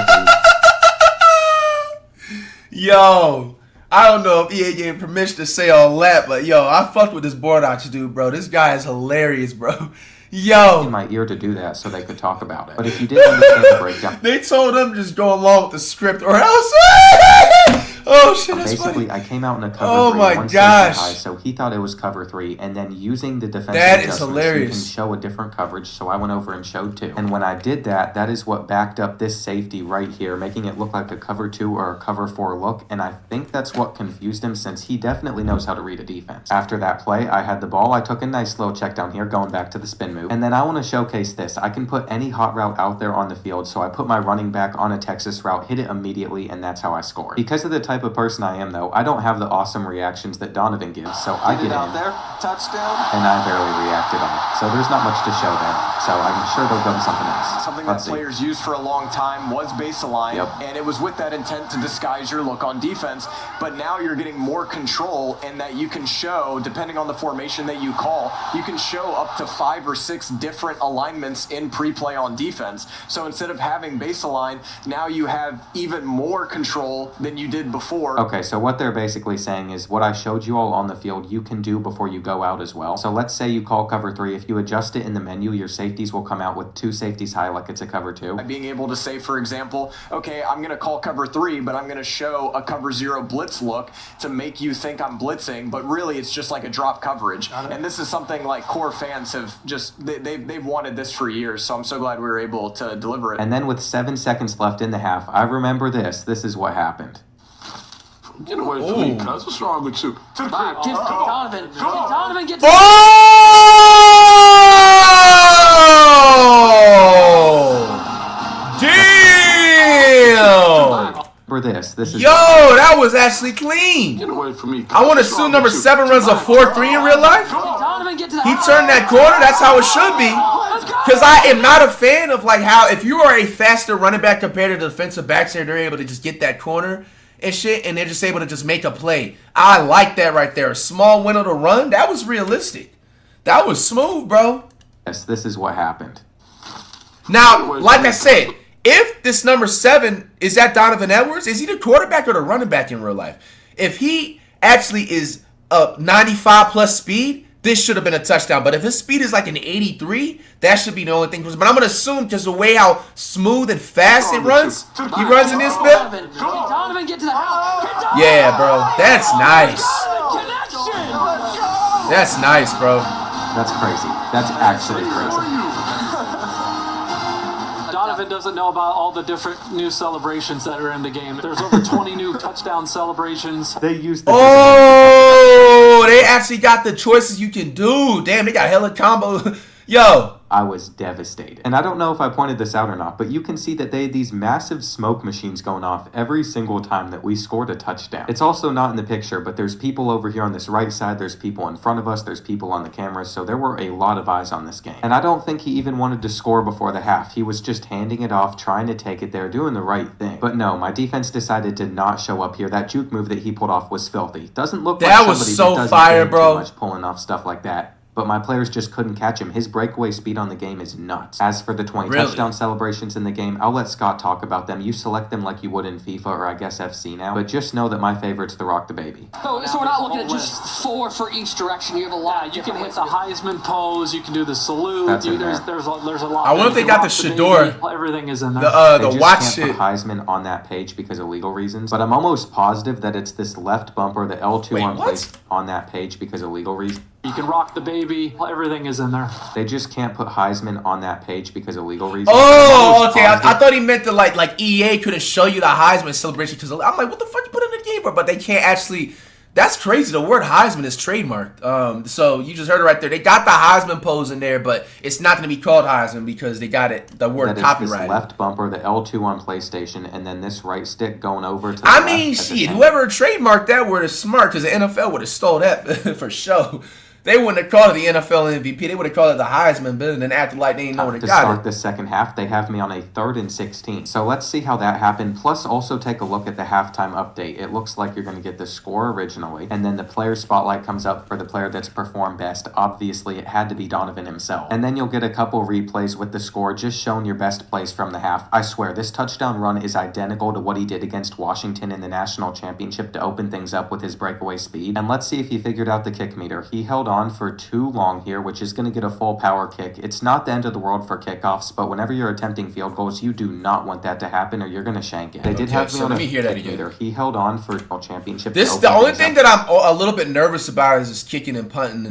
[SPEAKER 2] 3.
[SPEAKER 1] Yo, I don't know if EA gave permission to say all that, but yo, I fucked with this Bordox dude, bro. This guy is hilarious, bro. Yo.
[SPEAKER 2] In my ear to do that so they could talk about it. But if you didn't understand the breakdown,
[SPEAKER 1] They told him just go along with the script or else. Oh shit, that's
[SPEAKER 2] basically
[SPEAKER 1] funny.
[SPEAKER 2] I came out in a cover
[SPEAKER 1] Oh
[SPEAKER 2] 3,
[SPEAKER 1] my
[SPEAKER 2] one safety
[SPEAKER 1] gosh.
[SPEAKER 2] high, so he thought it was cover 3, and then using the defensive
[SPEAKER 1] That is
[SPEAKER 2] adjustments,
[SPEAKER 1] hilarious.
[SPEAKER 2] you can show a different coverage, so I went over and showed 2. And when I did that, that is what backed up this safety right here, making it look like a cover 2 or a cover 4 look, and I think that's what confused him since he definitely knows how to read a defense. After that play, I had the ball, I took a nice little check down here, going back to the spin move, and then I want to showcase this. I can put any hot route out there on the field, so I put my running back on a Texas route, hit it immediately, and that's how I scored. Because of the type of person I am, though, I don't have the awesome reactions that Donovan gives, so I get
[SPEAKER 3] out
[SPEAKER 2] in,
[SPEAKER 3] there, touchdown.
[SPEAKER 2] and I barely reacted on it. So there's not much to show there, so I'm sure they'll go to something else.
[SPEAKER 7] Something
[SPEAKER 2] Let's
[SPEAKER 7] that
[SPEAKER 2] see.
[SPEAKER 7] players used for a long time was base align,
[SPEAKER 2] Yep.
[SPEAKER 7] and it was with that intent to disguise your look on defense. But now you're getting more control in that you can show, depending on the formation that you call, you can show up to 5 or 6 different alignments in pre-play on defense. So instead of having base align, now you have even more control than you did before.
[SPEAKER 2] Okay, so what they're basically saying is what I showed you all on the field, you can do before you go out as well. So let's say you call cover 3. If you adjust it in the menu, your safeties will come out with 2 safeties high like it's a cover 2.
[SPEAKER 7] By being able to say, for example, okay, I'm going to call cover 3, but I'm going to show a cover 0 blitz look to make you think I'm blitzing, but really it's just like a drop coverage. And this is something like core fans have just, they've wanted this for years, so I'm so glad we were able to deliver it.
[SPEAKER 2] And then with 7 seconds left in the half, I remember this. This is what happened.
[SPEAKER 4] Get away from me, cuz. What's wrong with you? To the crib.
[SPEAKER 5] Give Donovan. Donovan gets.
[SPEAKER 1] Oh! Damn!
[SPEAKER 2] For this is
[SPEAKER 1] Yo, that was actually clean.
[SPEAKER 4] Get away from me, cuz.
[SPEAKER 1] I want to
[SPEAKER 4] What's
[SPEAKER 1] assume
[SPEAKER 4] wrong
[SPEAKER 1] number
[SPEAKER 4] with you?
[SPEAKER 1] 7 runs a 4-3 in real life.
[SPEAKER 5] Donovan get to the.
[SPEAKER 1] He turned that corner. That's how it should be. Because I am not a fan of, like, how if you are a faster running back compared to the defensive backs and they're able to just get that corner and shit, and they're just able to just make a play. I like that right there. A small window to run. That was realistic. That was smooth, bro.
[SPEAKER 2] this is what happened.
[SPEAKER 1] Now, like I said, if this number 7 is that Donovan Edwards, is he the quarterback or the running back in real life? If he actually is 95 plus speed, this should have been a touchdown. But if his speed is like an 83, that should be the only thing. But I'm going to assume just the way how smooth and fast it runs, he runs in this bit.
[SPEAKER 5] Donovan get to the house.
[SPEAKER 1] Yeah, bro. That's nice. That's nice, bro.
[SPEAKER 2] That's crazy. That's actually crazy.
[SPEAKER 6] Donovan doesn't know about all the different new celebrations that are in the game. There's over 20 new touchdown celebrations.
[SPEAKER 2] They used the
[SPEAKER 1] Oh, they actually got the choices you can do. Damn, they got hella combo. Yo,
[SPEAKER 2] I was devastated. And I don't know if I pointed this out or not, but you can see that they had these massive smoke machines going off every single time that we scored a touchdown. It's also not in the picture, but there's people over here on this right side, there's people in front of us, there's people on the cameras, so there were a lot of eyes on this game. And I don't think he even wanted to score before the half. He was just handing it off, trying to take it there, doing the right thing. But no, my defense decided to not show up here. That juke move that he pulled off was filthy. Doesn't look like somebody
[SPEAKER 1] was so
[SPEAKER 2] that doesn't
[SPEAKER 1] fire,
[SPEAKER 2] game
[SPEAKER 1] bro.
[SPEAKER 2] too much pulling off stuff like that. But my players just couldn't catch him. His breakaway speed on the game is nuts. As for the 20 touchdown celebrations in the game, I'll let Scott talk about them. You select them like you would in FIFA or I guess FC now. But just know that my favorite's the Rock the Baby.
[SPEAKER 5] So we're not looking at just 4 for each direction. You have a lot.
[SPEAKER 6] You can hit the Heisman pose. You can do the salute.
[SPEAKER 2] That's in
[SPEAKER 6] There's
[SPEAKER 2] there.
[SPEAKER 6] a lot.
[SPEAKER 1] I wonder if they got the Shador.
[SPEAKER 6] Everything is in there.
[SPEAKER 2] They
[SPEAKER 1] The
[SPEAKER 2] just
[SPEAKER 1] watch
[SPEAKER 2] can't
[SPEAKER 1] shit.
[SPEAKER 2] put Heisman on that page because of legal reasons. But I'm almost positive that it's this left bumper, the L2
[SPEAKER 1] Wait,
[SPEAKER 2] on
[SPEAKER 1] what?
[SPEAKER 2] place on that page because of legal reasons.
[SPEAKER 6] You can rock the baby. Everything is in there.
[SPEAKER 2] They just can't put Heisman on that page because of legal reasons.
[SPEAKER 1] Oh, okay. I thought he meant that like EA couldn't show you the Heisman celebration because I'm like, what the fuck you put in the game, bro? But they can't actually. That's crazy. The word Heisman is trademarked. So you just heard it right there. They got the Heisman pose in there, but it's not going to be called Heisman because they got it. The word copyrighted.
[SPEAKER 2] This left bumper, the L2 on PlayStation, and then this right stick going over to the
[SPEAKER 1] I
[SPEAKER 2] left
[SPEAKER 1] mean,
[SPEAKER 2] at the
[SPEAKER 1] shit.
[SPEAKER 2] same-
[SPEAKER 1] Whoever trademarked that word is smart because the NFL would have stole that for sure. They wouldn't have called it the NFL MVP. They would have called it the Heisman bill and then acted like they didn't know where they
[SPEAKER 2] To
[SPEAKER 1] got
[SPEAKER 2] start
[SPEAKER 1] it.
[SPEAKER 2] the second half, they have me on a 3rd and 16. So let's see how that happened. Plus, also take a look at the halftime update. It looks like you're going to get the score originally, and then the player spotlight comes up for the player that's performed best. Obviously, it had to be Donovan himself. And then you'll get a couple replays with the score, just showing your best plays from the half. I swear, this touchdown run is identical to what he did against Washington in the national championship to open things up with his breakaway speed. And let's see if he figured out the kick meter. He held on for too long here, which is going to get a full power kick. It's not the end of the world for kickoffs, but whenever you're attempting field goals, you do not want that to happen or you're going to shank it. They did have me
[SPEAKER 1] so
[SPEAKER 2] on
[SPEAKER 1] let
[SPEAKER 2] a
[SPEAKER 1] me hear that
[SPEAKER 2] kick
[SPEAKER 1] again.
[SPEAKER 2] meter. He held on for a championship.
[SPEAKER 1] This
[SPEAKER 2] to
[SPEAKER 1] the
[SPEAKER 2] open
[SPEAKER 1] only
[SPEAKER 2] things
[SPEAKER 1] thing
[SPEAKER 2] up.
[SPEAKER 1] that I'm a little bit nervous about is just kicking and punting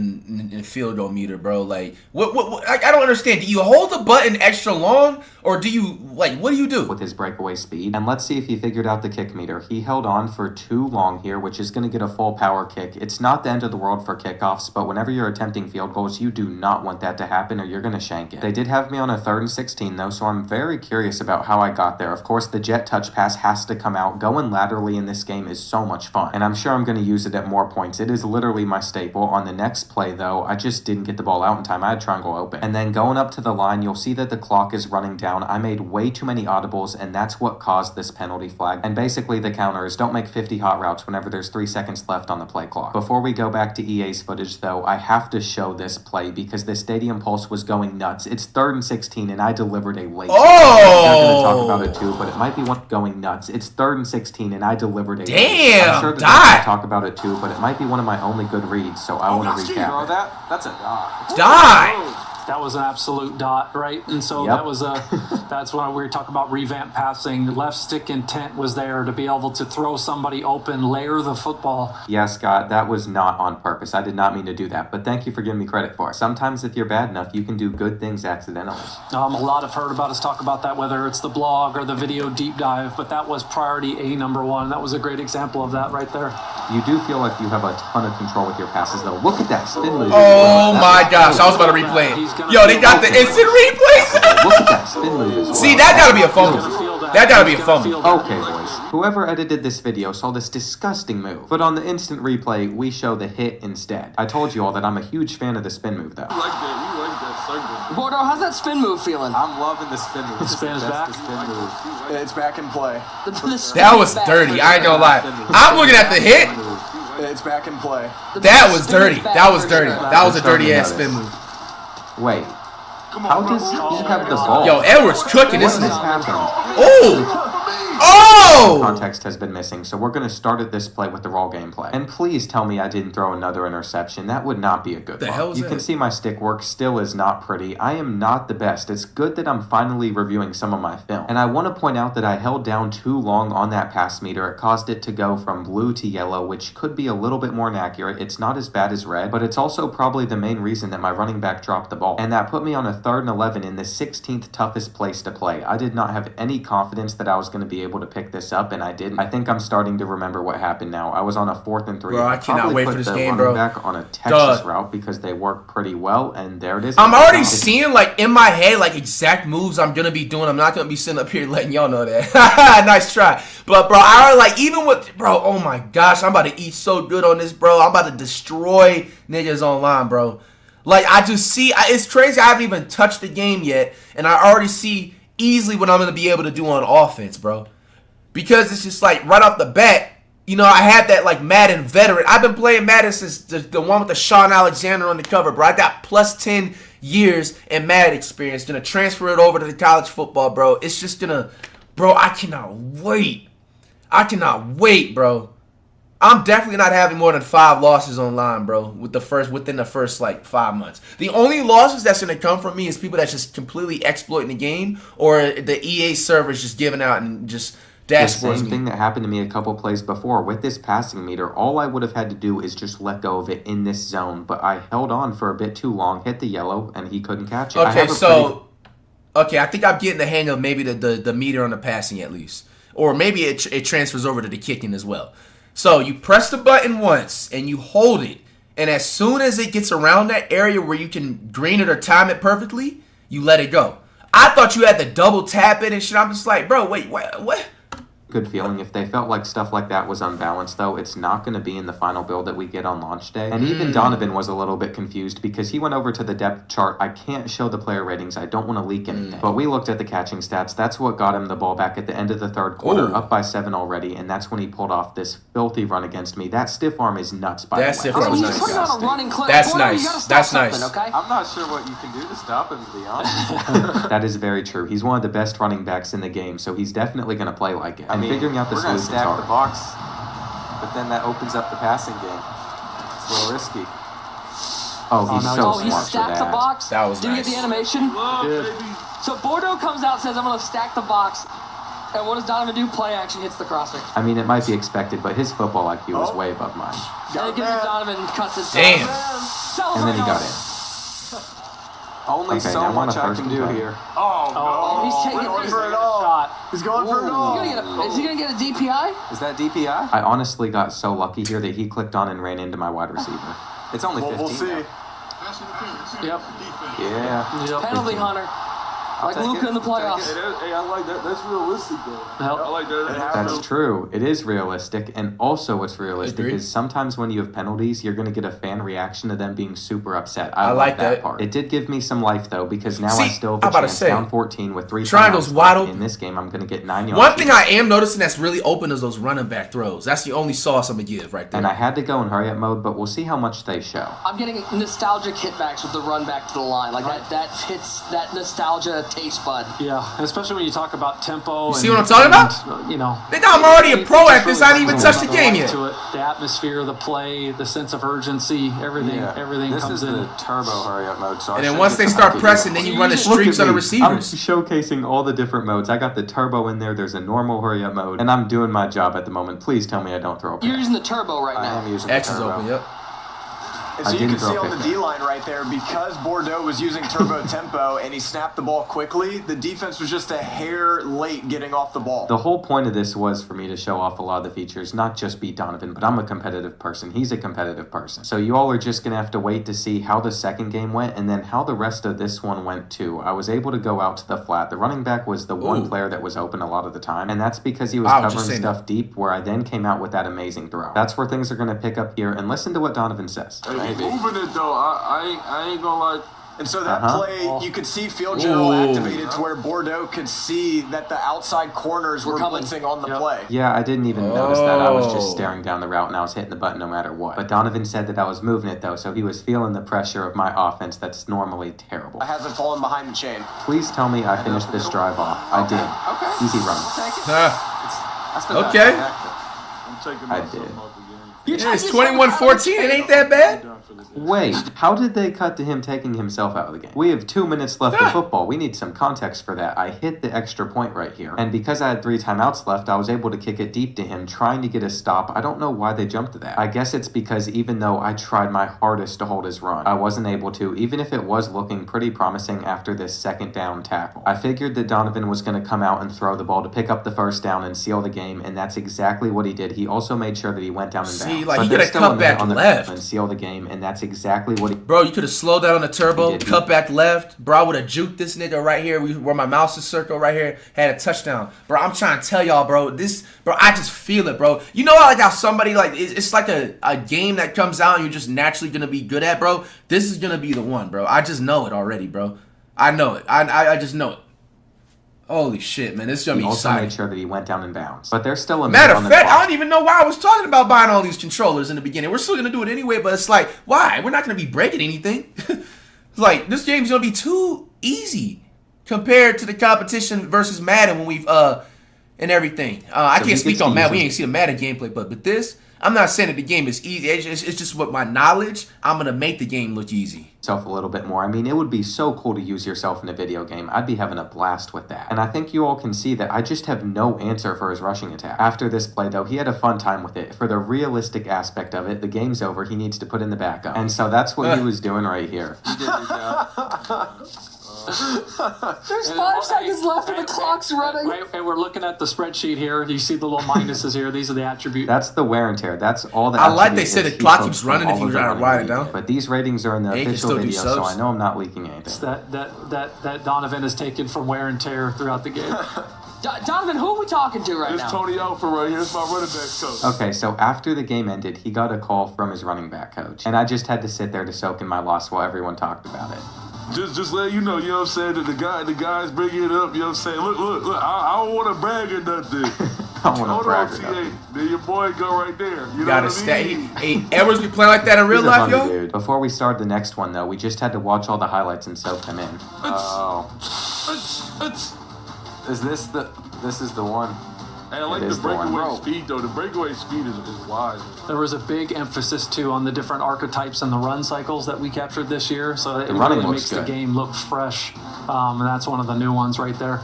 [SPEAKER 1] and field goal meter, bro. Like, what I don't understand. Do you hold the button extra long, or do you what do you do?
[SPEAKER 2] With his breakaway speed. And let's see if he figured out the kick meter. He held on for too long here, which is going to get a full power kick. It's not the end of the world for kickoffs, but whenever you're attempting field goals, you do not want that to happen or you're going to shank it. They did have me on a 3rd and 16 though, so I'm very curious about how I got there. Of course, the jet touch pass has to come out. Going laterally in this game is so much fun, and I'm sure I'm going to use it at more points. It is literally my staple. On the next play though, I just didn't get the ball out in time. I had triangle open. And then going up to the line, you'll see that the clock is running down. I made way too many audibles, and that's what caused this penalty flag. And basically the counter is don't make 50 hot routes whenever there's 3 seconds left on the play clock. Before we go back to EA's footage though, I have to show this play because the stadium pulse was going nuts. It's 3rd and 16 and I delivered a late.
[SPEAKER 1] Oh!
[SPEAKER 2] I'm going to talk about it too, but it might be one going nuts. It's 3rd and 16 and I delivered a
[SPEAKER 1] Damn,
[SPEAKER 2] I'm sure that
[SPEAKER 1] dot.
[SPEAKER 2] I'm talk about it too, but it might be one of my only good reads, so I want to recap.
[SPEAKER 3] That's a dot.
[SPEAKER 1] Die.
[SPEAKER 6] That was an absolute dot, right? And so
[SPEAKER 2] Yep.
[SPEAKER 6] that was that's when we were talking about revamp passing. Left stick intent was there to be able to throw somebody open, layer the football.
[SPEAKER 2] Yeah, Scott, that was not on purpose. I did not mean to do that, but thank you for giving me credit for it. Sometimes if you're bad enough, you can do good things accidentally.
[SPEAKER 6] A lot have heard about us talk about that, whether it's the blog or the video deep dive, but that was priority A number 1. That was a great example of that right there.
[SPEAKER 2] You do feel like you have a ton of control with your passes, though. Look at that spin move.
[SPEAKER 1] Oh my gosh, I was about to replay it. Yo, they got the instant replay.
[SPEAKER 2] Look at that spin move as well.
[SPEAKER 1] See, that gotta be a fumble. That gotta be a fumble.
[SPEAKER 2] Okay, boys. Whoever edited this video saw this disgusting move, but on the instant replay, we show the hit instead. I told you all that I'm a huge fan of the spin move, though.
[SPEAKER 4] You like that segment.
[SPEAKER 5] Bordeaux, how's that spin move feeling?
[SPEAKER 3] I'm loving the spin move. It's
[SPEAKER 6] Spin is
[SPEAKER 3] the best
[SPEAKER 6] back.
[SPEAKER 3] spin move.
[SPEAKER 7] It's back in play.
[SPEAKER 1] That was dirty. I ain't gonna lie. I'm looking at the hit.
[SPEAKER 7] It's back in play.
[SPEAKER 1] That was dirty. That was dirty. That was a dirty ass spin move.
[SPEAKER 2] Wait. How does he have the ball?
[SPEAKER 1] Yo, Edwards cooking,
[SPEAKER 2] What
[SPEAKER 1] isn't
[SPEAKER 2] is
[SPEAKER 1] it?
[SPEAKER 2] happening?
[SPEAKER 1] Oh! Oh!
[SPEAKER 2] Context has been missing, so we're going to start at this play with the raw gameplay. And please tell me I didn't throw another interception. That would not be a good
[SPEAKER 1] The
[SPEAKER 2] look.
[SPEAKER 1] hell is
[SPEAKER 2] You
[SPEAKER 1] that?
[SPEAKER 2] can see my stick work still is not pretty. I am not the best. It's good that I'm finally reviewing some of my film. And I want to point out that I held down too long on that pass meter. It caused it to go from blue to yellow, which could be a little bit more inaccurate. It's not as bad as red, but it's also probably the main reason that my running back dropped the ball. And that put me on a 3rd and 11 in the 16th toughest place to play. I did not have any confidence that I was going to be able to pick this this up, and I didn't. I think I'm starting to remember what happened now. I was on a 4th and 3.
[SPEAKER 1] Bro, I cannot wait for this game, bro.
[SPEAKER 2] Back on a Texas route because they work pretty well, and there it is.
[SPEAKER 1] I'm already seeing, like, in my head, like, exact moves I'm going to be doing. I'm not going to be sitting up here letting y'all know that. Nice try. But, bro, I already, like, even with, bro, oh my gosh, I'm about to eat so good on this, bro. I'm about to destroy niggas online, bro. Like, I just see, it's crazy. I haven't even touched the game yet, and I already see easily what I'm going to be able to do on offense, bro. Because it's just, like, right off the bat, you know, I had that, like, Madden veteran. I've been playing Madden since the one with the Sean Alexander on the cover, bro. I got plus 10 years in Madden experience. Gonna transfer it over to the college football, bro. It's just gonna, bro, I cannot wait. I cannot wait, bro. I'm definitely not having more than 5 losses online, bro, within the first like 5 months. The only losses that's gonna come from me is people that's just completely exploiting the game, or the EA servers just giving out and just dashboards.
[SPEAKER 2] The same thing that happened to me a couple plays before. With this passing meter, all I would have had to do is just let go of it in this zone, but I held on for a bit too long, hit the yellow, and he couldn't catch it.
[SPEAKER 1] Okay, so I think I'm getting the hang of maybe the meter on the passing at least, or maybe it transfers over to the kicking as well. So you press the button once and you hold it, and as soon as it gets around that area where you can green it or time it perfectly, you let it go. I thought you had to double tap it and shit. I'm just like, bro, wait, what?
[SPEAKER 2] Good feeling. If they felt like stuff like that was unbalanced, though, it's not going to be in the final build that we get on launch day. And even Donovan was a little bit confused because he went over to the depth chart. I can't show the player ratings. I don't want to leak anything. But we looked at the catching stats. That's what got him the ball back at the end of the third quarter, up by 7 already, and that's when he pulled off this filthy run against me. That stiff arm is nuts, by the way.
[SPEAKER 1] Stiff arm is nice.
[SPEAKER 5] That's
[SPEAKER 1] nice. That's nice.
[SPEAKER 5] Okay?
[SPEAKER 3] I'm not sure what you can do to stop him, to be honest.
[SPEAKER 2] That is very true. He's one of the best running backs in the game, so he's definitely going to play like it. I'm figuring out the solutions
[SPEAKER 3] stack
[SPEAKER 2] are.
[SPEAKER 3] the box, but then that opens up the passing game. It's a little risky.
[SPEAKER 2] Oh, he's so
[SPEAKER 5] he
[SPEAKER 2] smart for
[SPEAKER 5] stacked
[SPEAKER 2] that.
[SPEAKER 5] the box.
[SPEAKER 1] That was
[SPEAKER 5] Did you
[SPEAKER 1] nice.
[SPEAKER 5] get the animation? So Bordeaux comes out, says, I'm going to stack the box. And what does Donovan do? Play action, hits the crosser.
[SPEAKER 2] I mean, it might be expected, but his football IQ was way above mine.
[SPEAKER 5] Then it gives it Donovan, cuts it.
[SPEAKER 1] Damn.
[SPEAKER 2] And then he got in.
[SPEAKER 3] Only so
[SPEAKER 2] now
[SPEAKER 3] much I
[SPEAKER 2] first
[SPEAKER 3] can do
[SPEAKER 2] and
[SPEAKER 3] here.
[SPEAKER 5] Oh, he's taking
[SPEAKER 7] for it all. He's going for it all.
[SPEAKER 5] Is he going to get a DPI?
[SPEAKER 3] Is that DPI?
[SPEAKER 2] I honestly got so lucky here that he clicked on and ran into my wide receiver.
[SPEAKER 3] It's only 15.
[SPEAKER 7] We'll see.
[SPEAKER 6] Yep.
[SPEAKER 3] Yeah.
[SPEAKER 5] Penalty hunter. Like Luka in the playoffs.
[SPEAKER 4] Hey, I like that. That's realistic, though. I like that.
[SPEAKER 2] That's true. It is realistic, and also what's realistic
[SPEAKER 1] Agreed.
[SPEAKER 2] is sometimes when you have penalties, you're going to get a fan reaction to them being super upset. I
[SPEAKER 1] like
[SPEAKER 2] love
[SPEAKER 1] that.
[SPEAKER 2] part. It did give me some life, though, because now
[SPEAKER 1] See,
[SPEAKER 2] I still
[SPEAKER 1] I'm
[SPEAKER 2] have
[SPEAKER 1] about
[SPEAKER 2] a
[SPEAKER 1] to
[SPEAKER 2] chance
[SPEAKER 1] say,
[SPEAKER 2] down 14 with 3
[SPEAKER 1] triangles
[SPEAKER 2] timeouts
[SPEAKER 1] wide
[SPEAKER 2] left.
[SPEAKER 1] open.
[SPEAKER 2] In this game, I'm going to get 9 yards.
[SPEAKER 1] One thing I am noticing that's really open is those running back throws. That's the only sauce I'm going to give right there.
[SPEAKER 2] And I had to go in hurry-up mode, but we'll see how much they show.
[SPEAKER 5] I'm getting nostalgic hitbacks with the run back to the line. Like that hits that nostalgia taste bud.
[SPEAKER 6] Yeah, especially when you talk about tempo.
[SPEAKER 1] See what I'm talking about?
[SPEAKER 6] You know,
[SPEAKER 1] Nigga, I'm already a pro at this. I didn't even touch the game yet.
[SPEAKER 6] To it, the atmosphere, the play, the sense of urgency, everything
[SPEAKER 3] This
[SPEAKER 6] comes
[SPEAKER 3] is
[SPEAKER 6] in.
[SPEAKER 3] the turbo hurry-up mode. So
[SPEAKER 1] And then once they start pressing, then you run the streaks on the
[SPEAKER 2] I'm
[SPEAKER 1] receivers.
[SPEAKER 2] showcasing all the different modes. I got the turbo in there. There's a normal hurry-up mode, and I'm doing my job at the moment. Please tell me I don't throw a
[SPEAKER 5] You're
[SPEAKER 2] pass.
[SPEAKER 5] using the turbo right
[SPEAKER 3] I
[SPEAKER 5] now.
[SPEAKER 3] am using
[SPEAKER 1] X
[SPEAKER 3] the
[SPEAKER 1] is
[SPEAKER 3] turbo.
[SPEAKER 1] open, yep.
[SPEAKER 7] And so
[SPEAKER 2] I
[SPEAKER 7] you
[SPEAKER 2] didn't
[SPEAKER 7] can see
[SPEAKER 2] throw
[SPEAKER 7] on the
[SPEAKER 2] pick
[SPEAKER 7] D-line right there, because Bordeaux was using turbo tempo and he snapped the ball quickly, the defense was just a hair late getting off the ball.
[SPEAKER 2] The whole point of this was for me to show off a lot of the features, not just beat Donovan, but I'm a competitive person. He's a competitive person. So you all are just going to have to wait to see how the second game went and then how the rest of this one went too. I was able to go out to the flat. The running back was the one player that was open a lot of the time, and that's because he was covering stuff deep, where I then came out with that amazing throw. That's where things are going to pick up here, and listen to what Donovan says.
[SPEAKER 4] Hey, moving it, though. I ain't gonna lie.
[SPEAKER 7] And so that play, you could see field general activated to where Bordeaux could see that the outside corners were blitzing on the play.
[SPEAKER 2] Yeah, I didn't even notice that. I was just staring down the route and I was hitting the button no matter what. But Donovan said that I was moving it though, so he was feeling the pressure of my offense that's normally terrible.
[SPEAKER 7] I hasn't fallen behind the chain.
[SPEAKER 2] Please tell me I finished this drive off. I did.
[SPEAKER 3] Okay.
[SPEAKER 2] Easy run.
[SPEAKER 1] Okay.
[SPEAKER 4] I'm taking
[SPEAKER 2] I
[SPEAKER 4] myself
[SPEAKER 2] did.
[SPEAKER 4] out the game.
[SPEAKER 1] Yeah, it's 21-14. It ain't that bad.
[SPEAKER 2] Wait, how did they cut to him taking himself out of the game? We have 2 minutes left of football. We need some context for that. I hit the extra point right here. And because I had 3 timeouts left, I was able to kick it deep to him, trying to get a stop. I don't know why they jumped to that. I guess it's because even though I tried my hardest to hold his run, I wasn't able to, even if it was looking pretty promising after this second down tackle. I figured that Donovan was going to come out and throw the ball to pick up the first down and seal the game, and that's exactly what he did. He also made sure that he went down and down.
[SPEAKER 1] See, like, he could have cut back left
[SPEAKER 2] and seal the game, and that's exactly what he...
[SPEAKER 1] Bro, you could have slowed down on the turbo, cut back left. Bro, I would have juked this nigga right here where my mouse is circled right here, had a touchdown. Bro, I'm trying to tell y'all, bro, I just feel it, bro. You know like how somebody, like, it's like a game that comes out and you're just naturally going to be good at, bro? This is going to be the one, bro. I just know it already, bro. I know it. I just know it. Holy shit, man. This is going to be exciting.
[SPEAKER 2] He also made sure that he went down in bounds. But there's still a
[SPEAKER 1] matter of fact, I don't even know why I was talking about buying all these controllers in the beginning. We're still going to do it anyway, but it's like, why? We're not going to be breaking anything. It's like, this game's going to be too easy compared to the competition versus Madden when we've, and everything. I can't speak on Madden. We ain't seen a Madden gameplay, but with this, I'm not saying that the game is easy. It's just with my knowledge, I'm going to make the game look easy.
[SPEAKER 2] Self a little bit more. I mean, it would be so cool to use yourself in a video game. I'd be having a blast with that. And I think you all can see that I just have no answer for his rushing attack. After this play, though, he had a fun time with it. For the realistic aspect of it, the game's over. He needs to put in the backup. And so that's what he was doing right here.
[SPEAKER 5] There's 5 seconds left and the clock's running.
[SPEAKER 6] And we're looking at the spreadsheet here. You see the little minuses here. These are the attributes.
[SPEAKER 2] That's the wear and tear. That's all the
[SPEAKER 1] I like they said the clock keeps running if you try to write it down.
[SPEAKER 2] But these ratings are in the official video, so I know I'm not leaking anything.
[SPEAKER 6] That Donovan is taken from wear and tear throughout the game.
[SPEAKER 5] Donovan, who are we talking to right now?
[SPEAKER 4] It's Tony Alford right here. It's my running back coach.
[SPEAKER 2] Okay, so after the game ended, he got a call from his running back coach. And I just had to sit there to soak in my loss while everyone talked about it.
[SPEAKER 4] Just let you know what I'm saying, that the guys bringing it up, you know what I'm saying? Look, I don't want to brag or nothing.
[SPEAKER 2] I don't want to brag or nothing.
[SPEAKER 4] There your boy go right there. You know
[SPEAKER 1] gotta
[SPEAKER 4] what I mean?
[SPEAKER 1] Hey, Edwards be playing like that in real life, yo?
[SPEAKER 2] Dude. Before we start the next one, though, we just had to watch all the highlights and soak them in.
[SPEAKER 3] Is this the one?
[SPEAKER 4] And I like the breakaway speed, though. The breakaway speed is wise.
[SPEAKER 6] There was a big emphasis, too, on the different archetypes and the run cycles that we captured this year. So it really makes the game look fresh. And that's one of the new ones right there.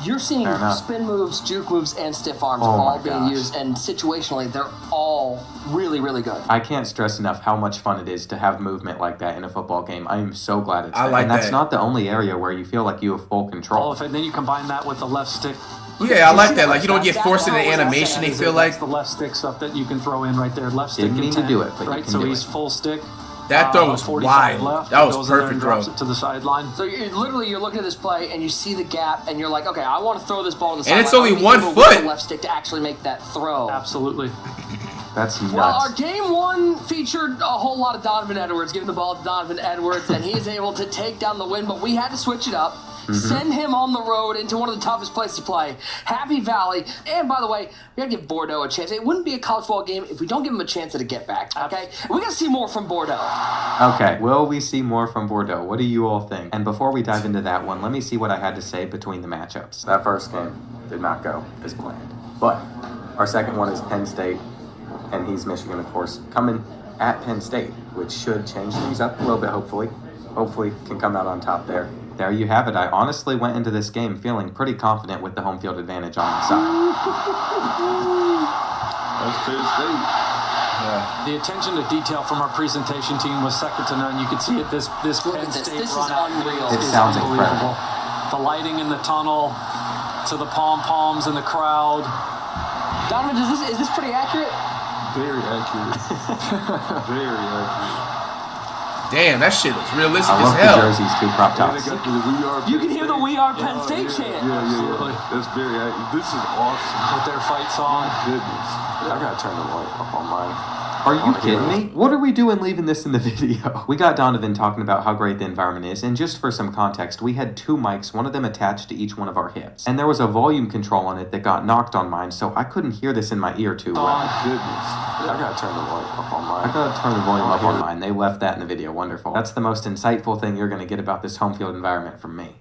[SPEAKER 5] You're seeing spin moves, juke moves, and stiff arms all being used. And situationally, they're all really, really good.
[SPEAKER 2] I can't stress enough how much fun it is to have movement like that in a football game. I am so glad it's there. And that's not the only area where you feel like you have full control.
[SPEAKER 6] And then you combine that with the left stick.
[SPEAKER 1] Yeah, I like that. Like, you don't get forced into animation, they feel like.
[SPEAKER 6] That's the left stick stuff that you can throw in right there. Left stick
[SPEAKER 2] didn't mean to do it, but
[SPEAKER 6] right?
[SPEAKER 2] you can
[SPEAKER 6] So
[SPEAKER 2] do
[SPEAKER 6] he's
[SPEAKER 2] it.
[SPEAKER 6] full stick.
[SPEAKER 1] That throw was wide. That was perfect throw.
[SPEAKER 6] Drops it to the sideline.
[SPEAKER 5] So you're looking at this play and you see the gap and you're like, okay, I want to throw this ball to the sideline.
[SPEAKER 1] And it's only 1 foot.
[SPEAKER 5] With the left stick to actually make that throw.
[SPEAKER 6] Absolutely.
[SPEAKER 2] That's nuts.
[SPEAKER 5] Well, our game one featured a whole lot of Donovan Edwards, giving the ball to Donovan Edwards, and he is able to take down the win, but we had to switch it up. Send him on the road into one of the toughest places to play, Happy Valley. And by the way, we gotta give Bordeaux a chance. It wouldn't be a college ball game if we don't give him a chance at a get back. Okay, we gotta see more from Bordeaux.
[SPEAKER 2] Okay, will we see more from Bordeaux? What do you all think? And before we dive into that one, let me see what I had to say between the matchups.
[SPEAKER 3] That first game did not go as planned. But our second one is Penn State, and he's Michigan, of course, coming at Penn State, which should change things up a little bit, hopefully. Hopefully can come out on top there.
[SPEAKER 2] There you have it. I honestly went into this game feeling pretty confident with the home field advantage on my side.
[SPEAKER 4] That's Penn State.
[SPEAKER 6] Yeah. The attention to detail from our presentation team was second to none. You could see it. This Penn State
[SPEAKER 5] this
[SPEAKER 6] run
[SPEAKER 5] is unreal.
[SPEAKER 2] It sounds incredible.
[SPEAKER 6] The lighting in the tunnel, to the pom-poms in the crowd.
[SPEAKER 5] Donovan, is this pretty accurate?
[SPEAKER 4] Very accurate. Very accurate.
[SPEAKER 1] Damn, that shit was realistic
[SPEAKER 2] I love
[SPEAKER 1] as hell.
[SPEAKER 2] the jerseys too, prop tops.
[SPEAKER 5] You can hear the We Are Penn State chant.
[SPEAKER 4] Yeah. That's very accurate. This is awesome.
[SPEAKER 6] With their fight song.
[SPEAKER 4] Goodness.
[SPEAKER 3] I gotta turn the volume up on mine.
[SPEAKER 2] Are you kidding me? What are we doing leaving this in the video? We got Donovan talking about how great the environment is, and just for some context, we had 2 mics, one of them attached to each one of our hips. And there was a volume control on it that got knocked on mine, so I couldn't hear this in my ear too well.
[SPEAKER 4] Goodness.
[SPEAKER 3] I gotta turn the volume up on mine.
[SPEAKER 2] I gotta turn the volume up on mine. They left that in the video. Wonderful. That's the most insightful thing you're gonna get about this home field environment from me.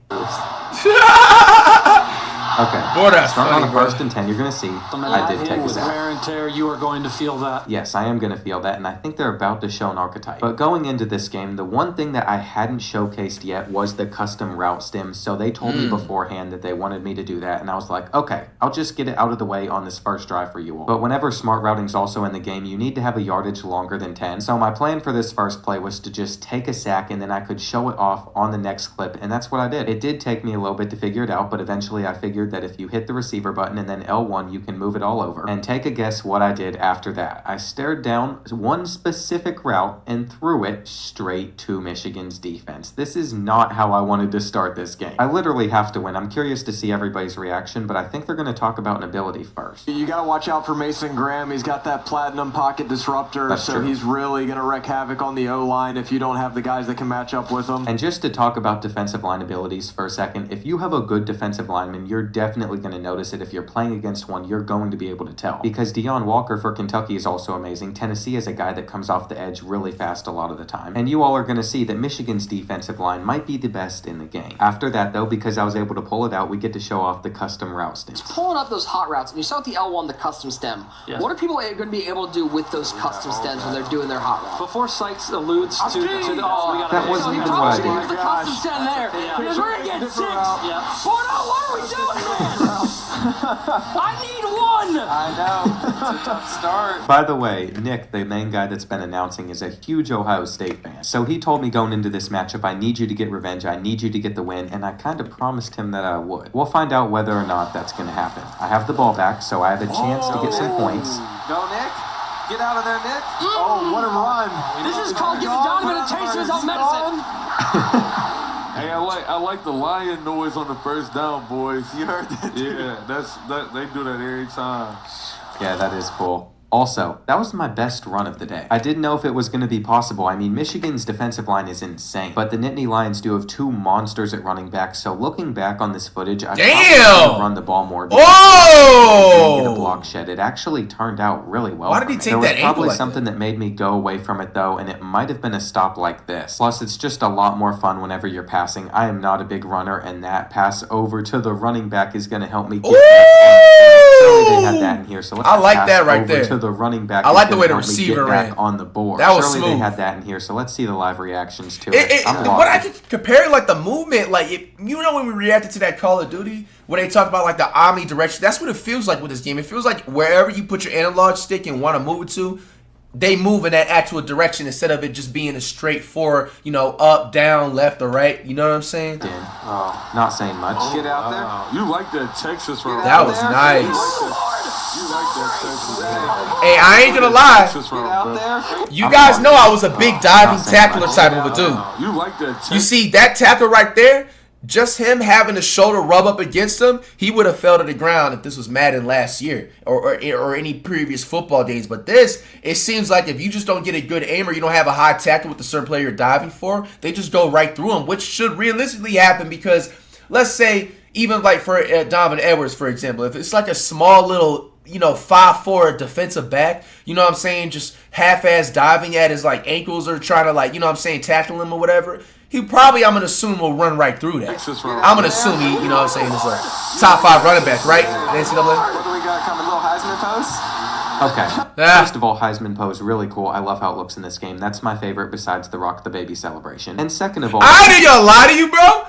[SPEAKER 1] Boy, that's
[SPEAKER 2] Starting
[SPEAKER 1] funny,
[SPEAKER 2] on the
[SPEAKER 1] bro.
[SPEAKER 2] 1st and 10, you're going to see I did take a
[SPEAKER 6] With
[SPEAKER 2] sack.
[SPEAKER 6] wear and tear, you are going to feel that.
[SPEAKER 2] Yes, I am going to feel that, and I think they're about to show an archetype. But going into this game, the one thing that I hadn't showcased yet was the custom route stem, so they told me beforehand that they wanted me to do that, and I was like, okay, I'll just get it out of the way on this first drive for you all. But whenever smart routing's also in the game, you need to have a yardage longer than 10, so my plan for this first play was to just take a sack, and then I could show it off on the next clip, and that's what I did. It did take me a little bit to figure it out, but eventually I figured that if you hit the receiver button and then L1, you can move it all over. And take a guess what I did after that. I stared down one specific route and threw it straight to Michigan's defense. This is not how I wanted to start this game. I literally have to win. I'm curious to see everybody's reaction, but I think they're going to talk about an ability first.
[SPEAKER 7] You got to watch out for Mason Graham. He's got that platinum pocket disruptor,
[SPEAKER 2] That's
[SPEAKER 7] so
[SPEAKER 2] true.
[SPEAKER 7] he's really going to wreak havoc on the O-line if you don't have the guys that can match up with him.
[SPEAKER 2] And just to talk about defensive line abilities for a second, if you have a good defensive lineman, you're definitely going to notice it. If you're playing against one, you're going to be able to tell. Because Deion Walker for Kentucky is also amazing. Tennessee is a guy that comes off the edge really fast a lot of the time. And you all are going to see that Michigan's defensive line might be the best in the game. After that, though, because I was able to pull it out, we get to show off the custom route stems.
[SPEAKER 5] Pulling up those hot routes, and you saw with the L1, the custom stem.
[SPEAKER 6] Yes.
[SPEAKER 5] What are people going to be able to do with those custom stems when they're doing their hot route?
[SPEAKER 6] Before Sykes alludes to the we got
[SPEAKER 2] That wasn't
[SPEAKER 5] He
[SPEAKER 2] even what I
[SPEAKER 5] probably
[SPEAKER 2] did.
[SPEAKER 5] used the custom stem there. Because we're going to get 6.
[SPEAKER 6] Yeah.
[SPEAKER 5] Oh no, what are we doing, man? I need 1.
[SPEAKER 8] I know. It's a tough start.
[SPEAKER 2] By the way, Nick, the main guy that's been announcing, is a huge Ohio State fan. So he told me going into this matchup, I need you to get revenge, I need you to get the win, and I kind of promised him that I would. We'll find out whether or not that's going to happen. I have the ball back, so I have a chance to get some points.
[SPEAKER 8] Go, Nick. Get out of there, Nick.
[SPEAKER 7] Oh, what a run.
[SPEAKER 5] This is called giving Donovan a taste of his own medicine.
[SPEAKER 4] Hey, I like the lion noise on the first down, boys.
[SPEAKER 8] You heard that?
[SPEAKER 4] Yeah, they do that every time.
[SPEAKER 2] Yeah, that is cool. Also, that was my best run of the day. I didn't know if it was going to be possible. I mean, Michigan's defensive line is insane, but the Nittany Lions do have 2 monsters at running back, so looking back on this footage, I probably run the ball more. Didn't get a block shed. It actually turned out really well.
[SPEAKER 1] Why did he take
[SPEAKER 2] there was
[SPEAKER 1] that angle
[SPEAKER 2] probably
[SPEAKER 1] like
[SPEAKER 2] something that made me go away from it, though, and it might have been a stop like this. Plus, it's just a lot more fun whenever you're passing. I am not a big runner, and that pass over to the running back is going to help me get Surely they had that in here, so let's
[SPEAKER 1] I like
[SPEAKER 2] pass
[SPEAKER 1] that right
[SPEAKER 2] over
[SPEAKER 1] there.
[SPEAKER 2] to the running back.
[SPEAKER 1] I like the
[SPEAKER 2] is
[SPEAKER 1] way the
[SPEAKER 2] gonna help me
[SPEAKER 1] receiver
[SPEAKER 2] get back
[SPEAKER 1] ran.
[SPEAKER 2] on the board.
[SPEAKER 1] That was
[SPEAKER 2] Surely they
[SPEAKER 1] smooth.
[SPEAKER 2] had that in here, so let's see the live reactions to it. I'm
[SPEAKER 1] What I
[SPEAKER 2] watching.
[SPEAKER 1] could compare, like the movement, like you know when we reacted to that Call of Duty, when they talk about like the omnidirection, that's what it feels like with this game. It feels like wherever you put your analog stick and want to move it to, they move in that actual direction instead of it just being a straight forward, up, down, left, or right. You know what I'm saying?
[SPEAKER 2] Not saying much.
[SPEAKER 8] Get out there.
[SPEAKER 4] You like that Texas run?
[SPEAKER 1] That was
[SPEAKER 8] there.
[SPEAKER 1] nice.
[SPEAKER 4] You like that Texas run?
[SPEAKER 1] Hey, I ain't gonna lie.
[SPEAKER 4] Texas
[SPEAKER 8] Get
[SPEAKER 4] run,
[SPEAKER 8] out
[SPEAKER 4] bro.
[SPEAKER 8] there.
[SPEAKER 1] You guys know I was a big diving tackler type of a dude.
[SPEAKER 4] You like that Texas
[SPEAKER 1] You see that tackle right there? Just him having the shoulder rub up against him, he would have fell to the ground if this was Madden last year or any previous football days. But this, it seems like if you just don't get a good aim or you don't have a high tackle with the certain player you're diving for, they just go right through him, which should realistically happen because let's say even like for Donovan Edwards, for example, if it's like a small little 5'4" defensive back, you know what I'm saying, just half-ass diving at his like ankles or trying to like, you know what I'm saying, tackle him or whatever, he probably, I'm going to assume, will run right through that.
[SPEAKER 4] Texas run.
[SPEAKER 1] I'm going to assume he, you know what I'm saying, is a top 5 running back, right? NCAA?
[SPEAKER 8] What do we got coming? Little Heisman post?
[SPEAKER 2] Okay.
[SPEAKER 1] Ah.
[SPEAKER 2] First of all, Heisman pose, really cool. I love how it looks in this game. That's my favorite besides the Rock the Baby celebration. And second of all,
[SPEAKER 1] I ain't gonna lie to you, bro.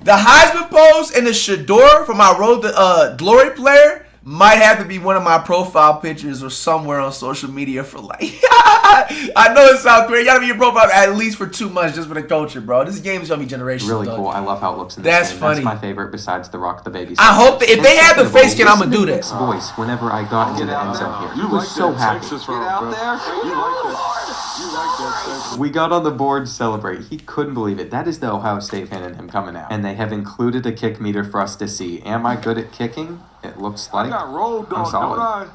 [SPEAKER 1] The Heisman pose and the Shador from my Road to Glory player might have to be one of my profile pictures or somewhere on social media for like. I know it sounds great. You gotta be your profile at least for 2 months just for the culture, bro. This game is gonna be generational.
[SPEAKER 2] really
[SPEAKER 1] dog.
[SPEAKER 2] cool. I love how it looks in this
[SPEAKER 1] That's
[SPEAKER 2] game.
[SPEAKER 1] funny.
[SPEAKER 2] That's my favorite besides the Rock the Baby.
[SPEAKER 1] I hope that if
[SPEAKER 2] And
[SPEAKER 1] they had the
[SPEAKER 2] second of all,
[SPEAKER 1] face scan, I'ma
[SPEAKER 2] listen
[SPEAKER 1] do
[SPEAKER 2] to
[SPEAKER 1] that.
[SPEAKER 2] Nick's voice whenever I got into the end zone here. He
[SPEAKER 4] You
[SPEAKER 2] was
[SPEAKER 4] like
[SPEAKER 2] so
[SPEAKER 4] that
[SPEAKER 2] happy.
[SPEAKER 4] Texas run,
[SPEAKER 8] Get out
[SPEAKER 4] bro.
[SPEAKER 8] there.
[SPEAKER 4] You like that. You like that Texas.
[SPEAKER 2] We got on the board to celebrate. He couldn't believe it. That is the Ohio State fan in him coming out. And they have included a kick meter for us to see. Am I good at kicking? It looks
[SPEAKER 4] I
[SPEAKER 2] like
[SPEAKER 4] got rolled
[SPEAKER 2] I'm
[SPEAKER 4] on,
[SPEAKER 2] solid.
[SPEAKER 4] don't I?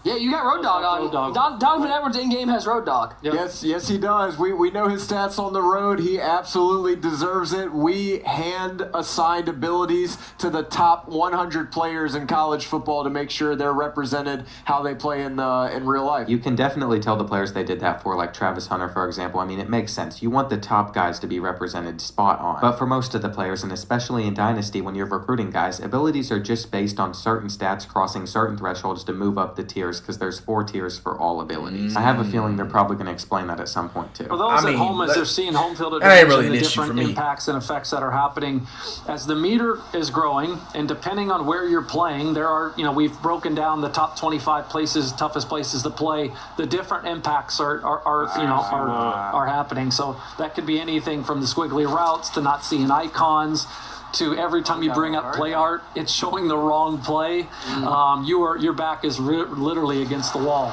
[SPEAKER 5] Yeah, you got Road Dog on.
[SPEAKER 6] Road Dog.
[SPEAKER 5] Donovan Edwards in-game has Road Dog.
[SPEAKER 6] Yep.
[SPEAKER 7] Yes, he does. We know his stats on the road. He absolutely deserves it. We hand assigned abilities to the top 100 players in college football to make sure they're represented how they play in real life.
[SPEAKER 2] You can definitely tell the players they did that for, like Travis Hunter, for example. I mean, it makes sense. You want the top guys to be represented spot on. But for most of the players, and especially in Dynasty when you're recruiting guys, abilities are just based on certain stats crossing certain thresholds to move up the tiers, because there's 4 tiers for all abilities. I have a feeling they're probably going to explain that at some point too.
[SPEAKER 6] For those
[SPEAKER 1] I mean,
[SPEAKER 6] at home, as they're seeing home field
[SPEAKER 1] that ain't
[SPEAKER 6] advantage
[SPEAKER 1] really
[SPEAKER 6] and the
[SPEAKER 1] an issue for
[SPEAKER 6] different
[SPEAKER 1] me.
[SPEAKER 6] impacts and effects that are happening, as the meter is growing, and depending on where you're playing, there are, we've broken down the top 25 places, toughest places to play. The different impacts are happening. So that could be anything from the squiggly routes to not seeing icons, to every time you bring up play art, it's showing the wrong play. Your back is literally against the wall.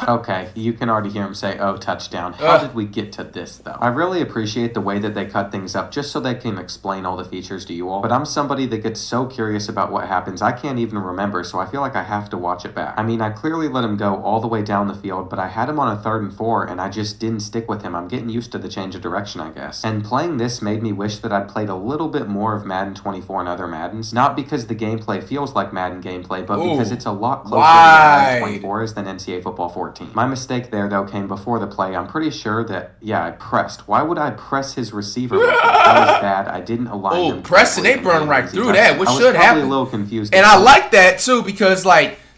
[SPEAKER 2] Okay, you can already hear him say, "Oh, touchdown." How did we get to this, though? I really appreciate the way that they cut things up just so they can explain all the features to you all, but I'm somebody that gets so curious about what happens, I can't even remember, so I feel like I have to watch it back. I mean, I clearly let him go all the way down the field, but I had him on a 3rd and 4, and I just didn't stick with him. I'm getting used to the change of direction, I guess. And playing this made me wish that I'd played a little bit more of Madden 24 and other Maddens, not because the gameplay feels like Madden gameplay, but because it's a lot closer to Madden 24 than NCAA Football 14. My mistake there, though, came before the play. I'm pretty sure that, I pressed. Why would I press his receiver like that? That was bad. I didn't align them.
[SPEAKER 1] Pressing, they burn right through that. What should happen?
[SPEAKER 2] I was probably a little confused.
[SPEAKER 1] And I like that, too, because,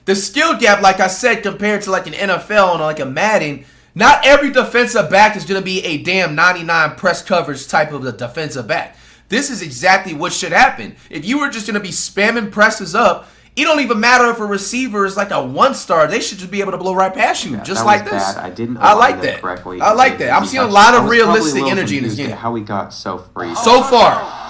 [SPEAKER 1] the skill gap, like I said, compared to, an NFL and, a Madden, not every defensive back is going to be a damn 99 press coverage type of a defensive back. This is exactly what should happen. If you were just going to be spamming presses up, it don't even matter if a receiver is like a 1-star. They should just be able to blow right past you, just like this.
[SPEAKER 2] Bad.
[SPEAKER 1] I like that. I like that. I'm seeing a lot of realistic energy in this game.
[SPEAKER 2] How we got so free.
[SPEAKER 1] So far.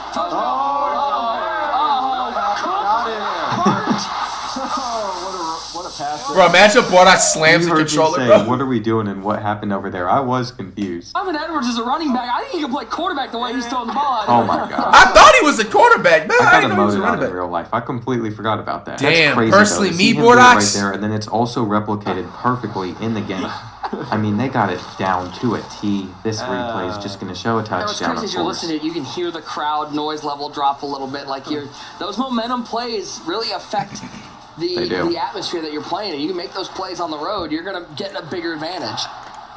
[SPEAKER 1] Bro, imagine Bordak slams the controller, bro.
[SPEAKER 2] What are we doing and what happened over there? I was confused.
[SPEAKER 5] Donovan Edwards is a running back. I think he can play quarterback the way he's throwing the ball.
[SPEAKER 2] Oh my god.
[SPEAKER 1] I thought he was a quarterback, man.
[SPEAKER 2] I
[SPEAKER 1] didn't know he was a running back.
[SPEAKER 2] In real life. I completely forgot about that.
[SPEAKER 1] Damn,
[SPEAKER 2] that's crazy,
[SPEAKER 1] personally,
[SPEAKER 2] though.
[SPEAKER 1] me,
[SPEAKER 2] Bordak
[SPEAKER 1] Bordak.
[SPEAKER 2] Right there, and then it's also replicated perfectly in the game. I mean, they got it down to a T. This replay is just going to show a touchdown.
[SPEAKER 5] What's crazy is you're listening to it, you can hear the crowd noise level drop a little bit. Those momentum plays really affect the atmosphere that you're playing in. You can make those plays on the road, you're going to get a bigger advantage.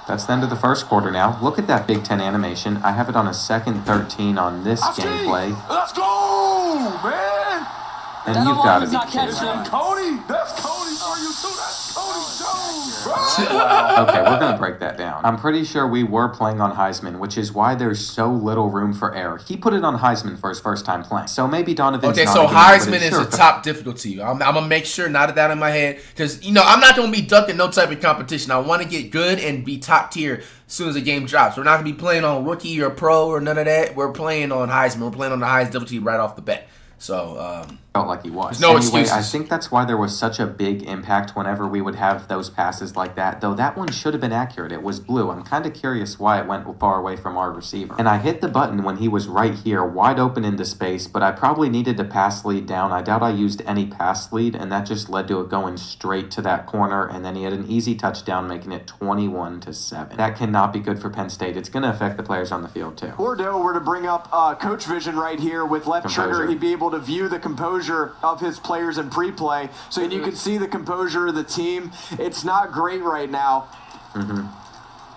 [SPEAKER 2] That's the end of the first quarter now. Look at that Big Ten animation. I have it on a 2nd 13 on this gameplay.
[SPEAKER 4] Let's go, man!
[SPEAKER 2] And you've got to be kidding me.
[SPEAKER 4] Cody, that's Cody for you too. That's Cody Jones, bro.
[SPEAKER 2] Okay, we're going to break that down. I'm pretty sure we were playing on Heisman, which is why there's so little room for error. He put it on Heisman for his first time playing. So maybe Donovan's
[SPEAKER 1] Okay, so Heisman is a top difficulty. I'm going to make sure, not that in my head, because, I'm not going to be ducking no type of competition. I want to get good and be top tier as soon as the game drops. We're not going to be playing on rookie or pro or none of that. We're playing on Heisman. We're playing on the highest difficulty right off the bat. So,
[SPEAKER 2] felt like he was.
[SPEAKER 1] No excuses.
[SPEAKER 2] I think that's why there was such a big impact whenever we would have those passes like that, though that one should have been accurate. It was blue. I'm kind of curious why it went far away from our receiver. And I hit the button when he was right here, wide open into space, but I probably needed to pass lead down. I doubt I used any pass lead, and that just led to it going straight to that corner, and then he had an easy touchdown, making it 21-7. That cannot be good for Penn State. It's going to affect the players on the field, too.
[SPEAKER 7] Bordeaux were to bring up coach vision right here with left trigger, he'd be able to view the composure of his players in pre-play. So you can see the composure of the team. It's not great right now.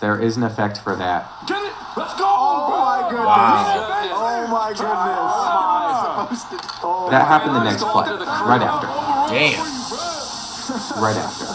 [SPEAKER 2] There is an effect for that.
[SPEAKER 4] Get it! Let's go!
[SPEAKER 7] Oh my goodness!
[SPEAKER 5] Wow.
[SPEAKER 7] Oh my goodness! Oh,
[SPEAKER 2] That happened the next play, right after.
[SPEAKER 1] damn.
[SPEAKER 2] Right after.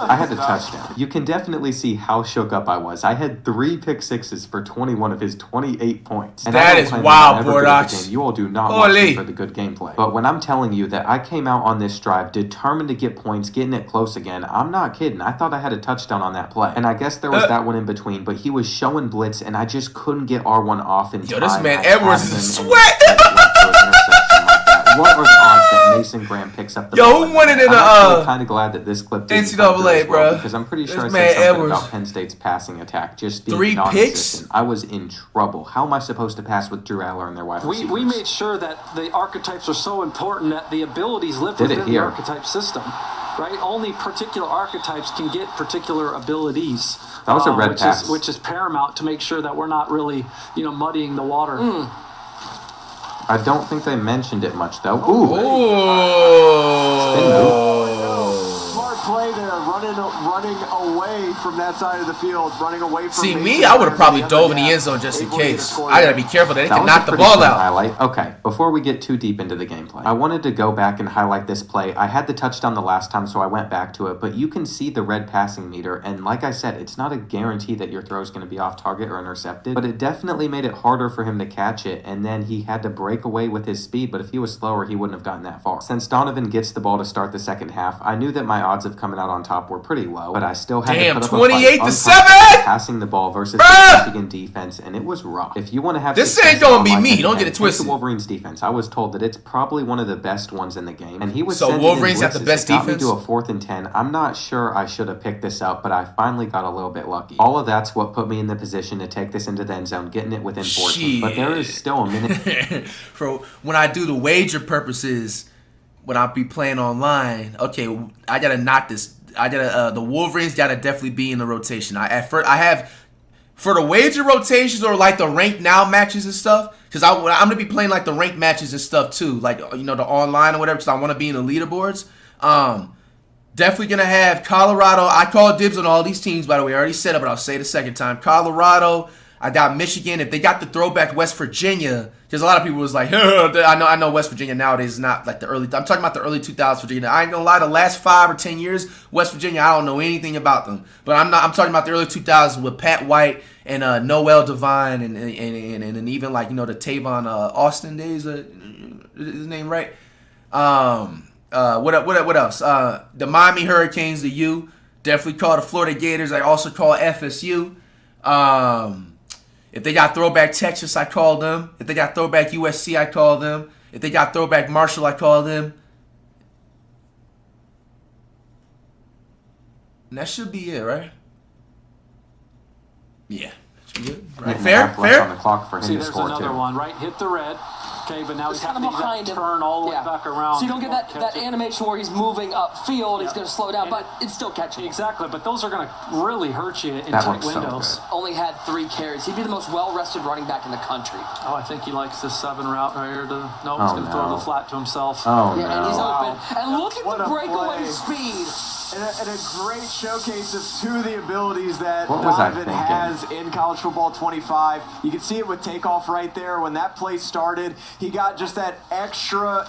[SPEAKER 2] I had a touchdown. You can definitely see how shook up I was. I had 3 pick sixes for 21 of his 28 points. And
[SPEAKER 1] That
[SPEAKER 2] I don't
[SPEAKER 1] is
[SPEAKER 2] claim
[SPEAKER 1] wild,
[SPEAKER 2] I'm ever good at the
[SPEAKER 1] Bordak.
[SPEAKER 2] game. You all do not watch
[SPEAKER 1] Holy.
[SPEAKER 2] me for the good gameplay. But when I'm telling you that I came out on this drive determined to get points, getting it close again, I'm not kidding. I thought I had a touchdown on that play. And I guess there was that one in between, but he was showing blitz, and I just couldn't get R1 off in time.
[SPEAKER 1] Yo, this man
[SPEAKER 2] I
[SPEAKER 1] Edwards
[SPEAKER 2] had
[SPEAKER 1] is a
[SPEAKER 2] him,
[SPEAKER 1] sweat.
[SPEAKER 2] and that led to an interception like that. What are the odds that Mason Graham picks up the
[SPEAKER 1] Yo,
[SPEAKER 2] ball?
[SPEAKER 1] who won it in
[SPEAKER 2] I'm
[SPEAKER 1] the,
[SPEAKER 2] actually kind of glad that this clip didn't come through
[SPEAKER 1] NCAA,
[SPEAKER 2] as well,
[SPEAKER 1] bro?
[SPEAKER 2] because I'm pretty sure I
[SPEAKER 1] This
[SPEAKER 2] said
[SPEAKER 1] man
[SPEAKER 2] something
[SPEAKER 1] Edwards.
[SPEAKER 2] about Penn State's passing attack just being
[SPEAKER 1] 3
[SPEAKER 2] non-existent.
[SPEAKER 1] picks?
[SPEAKER 2] I was in trouble. How am I supposed to pass with Drew Aller and their wide receivers?
[SPEAKER 6] We made sure that the archetypes are so important that the abilities live
[SPEAKER 2] Did it
[SPEAKER 6] within the
[SPEAKER 2] here.
[SPEAKER 6] archetype system, right? Only particular archetypes can get particular abilities.
[SPEAKER 2] That was a red pass.
[SPEAKER 6] Which is paramount to make sure that we're not really, muddying the water.
[SPEAKER 2] I don't think they mentioned it much, though. Ooh.
[SPEAKER 7] Smart play there, running away from that side of the field, running away from
[SPEAKER 1] See,
[SPEAKER 7] Mason
[SPEAKER 1] me, I would have probably
[SPEAKER 7] Graham
[SPEAKER 1] dove in
[SPEAKER 7] the
[SPEAKER 1] the
[SPEAKER 7] other
[SPEAKER 1] end zone
[SPEAKER 7] gap,
[SPEAKER 1] just in
[SPEAKER 7] able to get a
[SPEAKER 1] case.
[SPEAKER 7] score
[SPEAKER 1] I
[SPEAKER 7] there.
[SPEAKER 1] gotta be careful that they
[SPEAKER 2] That
[SPEAKER 1] can
[SPEAKER 2] was a
[SPEAKER 1] knock the
[SPEAKER 2] pretty
[SPEAKER 1] ball
[SPEAKER 2] clean
[SPEAKER 1] out.
[SPEAKER 2] highlight. Okay, before we get too deep into the gameplay, I wanted to go back and highlight this play. I had the touchdown the last time, so I went back to it, but you can see the red passing meter, and like I said, it's not a guarantee that your throw is going to be off target or intercepted, but it definitely made it harder for him to catch it, and then he had to break away with his speed, but if he was slower, he wouldn't have gotten that far. Since Donovan gets the ball to start the second half, I knew that my odds of coming out on top were pretty low, but I still had
[SPEAKER 1] Damn,
[SPEAKER 2] to put up
[SPEAKER 1] 28
[SPEAKER 2] a
[SPEAKER 1] to
[SPEAKER 2] fight
[SPEAKER 1] 7!
[SPEAKER 2] passing the ball versus
[SPEAKER 1] Bruh!
[SPEAKER 2] the Michigan defense, and it was rough. If you want to have
[SPEAKER 1] This
[SPEAKER 2] success
[SPEAKER 1] ain't gonna
[SPEAKER 2] in
[SPEAKER 1] be
[SPEAKER 2] online
[SPEAKER 1] me. Don't get it
[SPEAKER 2] take
[SPEAKER 1] twisted.
[SPEAKER 2] the Wolverines defense. I was told that it's probably one of the best ones in the game, and he was
[SPEAKER 1] So
[SPEAKER 2] sending
[SPEAKER 1] Wolverines
[SPEAKER 2] in
[SPEAKER 1] have the
[SPEAKER 2] blitzes.
[SPEAKER 1] best
[SPEAKER 2] It got
[SPEAKER 1] defense?
[SPEAKER 2] me to a 4th and 10. I'm not sure I should have picked this up, but I finally got a little bit lucky. All of that's what put me in the position to take this into the end zone, getting it within 14. But there is still a minute.
[SPEAKER 1] For when I do the wager purposes, when I be playing online, okay, I gotta knock this. I gotta the Wolverines gotta definitely be in the rotation. I have for the wager rotations or like the ranked now matches and stuff, because I'm gonna be playing like the ranked matches and stuff too, like the online or whatever, because I want to be in the leaderboards. Definitely gonna have Colorado. I call dibs on all these teams, by the way. I already said it, but I'll say it a second time. Colorado. I got Michigan. If they got the throwback West Virginia, because a lot of people was like, I know West Virginia nowadays is not like the early. I'm talking about the early 2000s Virginia. I ain't gonna lie, the last 5 or 10 years, West Virginia, I don't know anything about them. But I'm talking about the early 2000s with Pat White and Noel Devine and even like the Tavon Austin days. Is his name right? What else? The Miami Hurricanes, the U. Definitely call the Florida Gators. I also call FSU. If they got throwback Texas, I call them. If they got throwback USC, I call them. If they got throwback Marshall, I call them. And that should be it, right? Yeah. Should be it. Right. Fair?
[SPEAKER 2] On the clock for him
[SPEAKER 6] See,
[SPEAKER 2] to
[SPEAKER 6] there's
[SPEAKER 2] score
[SPEAKER 6] another
[SPEAKER 2] too.
[SPEAKER 6] one, right? Hit the red. Okay, but now he's
[SPEAKER 5] Kind
[SPEAKER 6] having
[SPEAKER 5] of
[SPEAKER 6] to
[SPEAKER 5] behind him.
[SPEAKER 6] turn all the way
[SPEAKER 5] Yeah.
[SPEAKER 6] back around.
[SPEAKER 5] So you don't get that
[SPEAKER 6] Catch it.
[SPEAKER 5] animation where he's moving upfield. He's
[SPEAKER 6] Yep.
[SPEAKER 5] going to slow down,
[SPEAKER 6] And
[SPEAKER 5] but it's still catching.
[SPEAKER 6] Exactly, but those are going to really hurt you in
[SPEAKER 2] That
[SPEAKER 6] tight
[SPEAKER 2] looks so
[SPEAKER 6] windows.
[SPEAKER 2] good.
[SPEAKER 5] Only had 3 carries. He'd be the most well-rested running back in the country.
[SPEAKER 6] Oh, I think he likes this 7 route right here. No, he's
[SPEAKER 2] Oh,
[SPEAKER 6] going to throw
[SPEAKER 2] no.
[SPEAKER 6] the flat to himself.
[SPEAKER 2] Oh,
[SPEAKER 5] Yeah, and he's
[SPEAKER 2] no.
[SPEAKER 5] open. And look at
[SPEAKER 7] What
[SPEAKER 5] the
[SPEAKER 7] a
[SPEAKER 5] breakaway
[SPEAKER 7] play.
[SPEAKER 5] speed.
[SPEAKER 7] And a great showcase of 2 of the abilities that
[SPEAKER 2] What was I
[SPEAKER 7] Donovan
[SPEAKER 2] thinking?
[SPEAKER 7] has in college football 25. You can see it with takeoff right there. When that play started, he got just that extra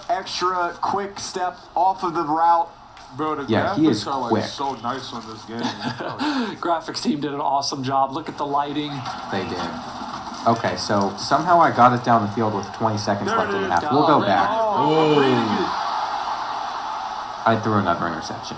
[SPEAKER 7] quick step off of the route.
[SPEAKER 4] Bro, the
[SPEAKER 2] Yeah, he is
[SPEAKER 4] graphics are like
[SPEAKER 2] quick.
[SPEAKER 4] so nice on this game.
[SPEAKER 6] Graphics team did an awesome job. Look at the lighting.
[SPEAKER 2] They did. Okay, so somehow I got it down the field with 20 seconds
[SPEAKER 4] There
[SPEAKER 2] left
[SPEAKER 4] it
[SPEAKER 2] in the
[SPEAKER 4] is.
[SPEAKER 2] half. We'll go back.
[SPEAKER 1] Oh.
[SPEAKER 2] I threw another interception.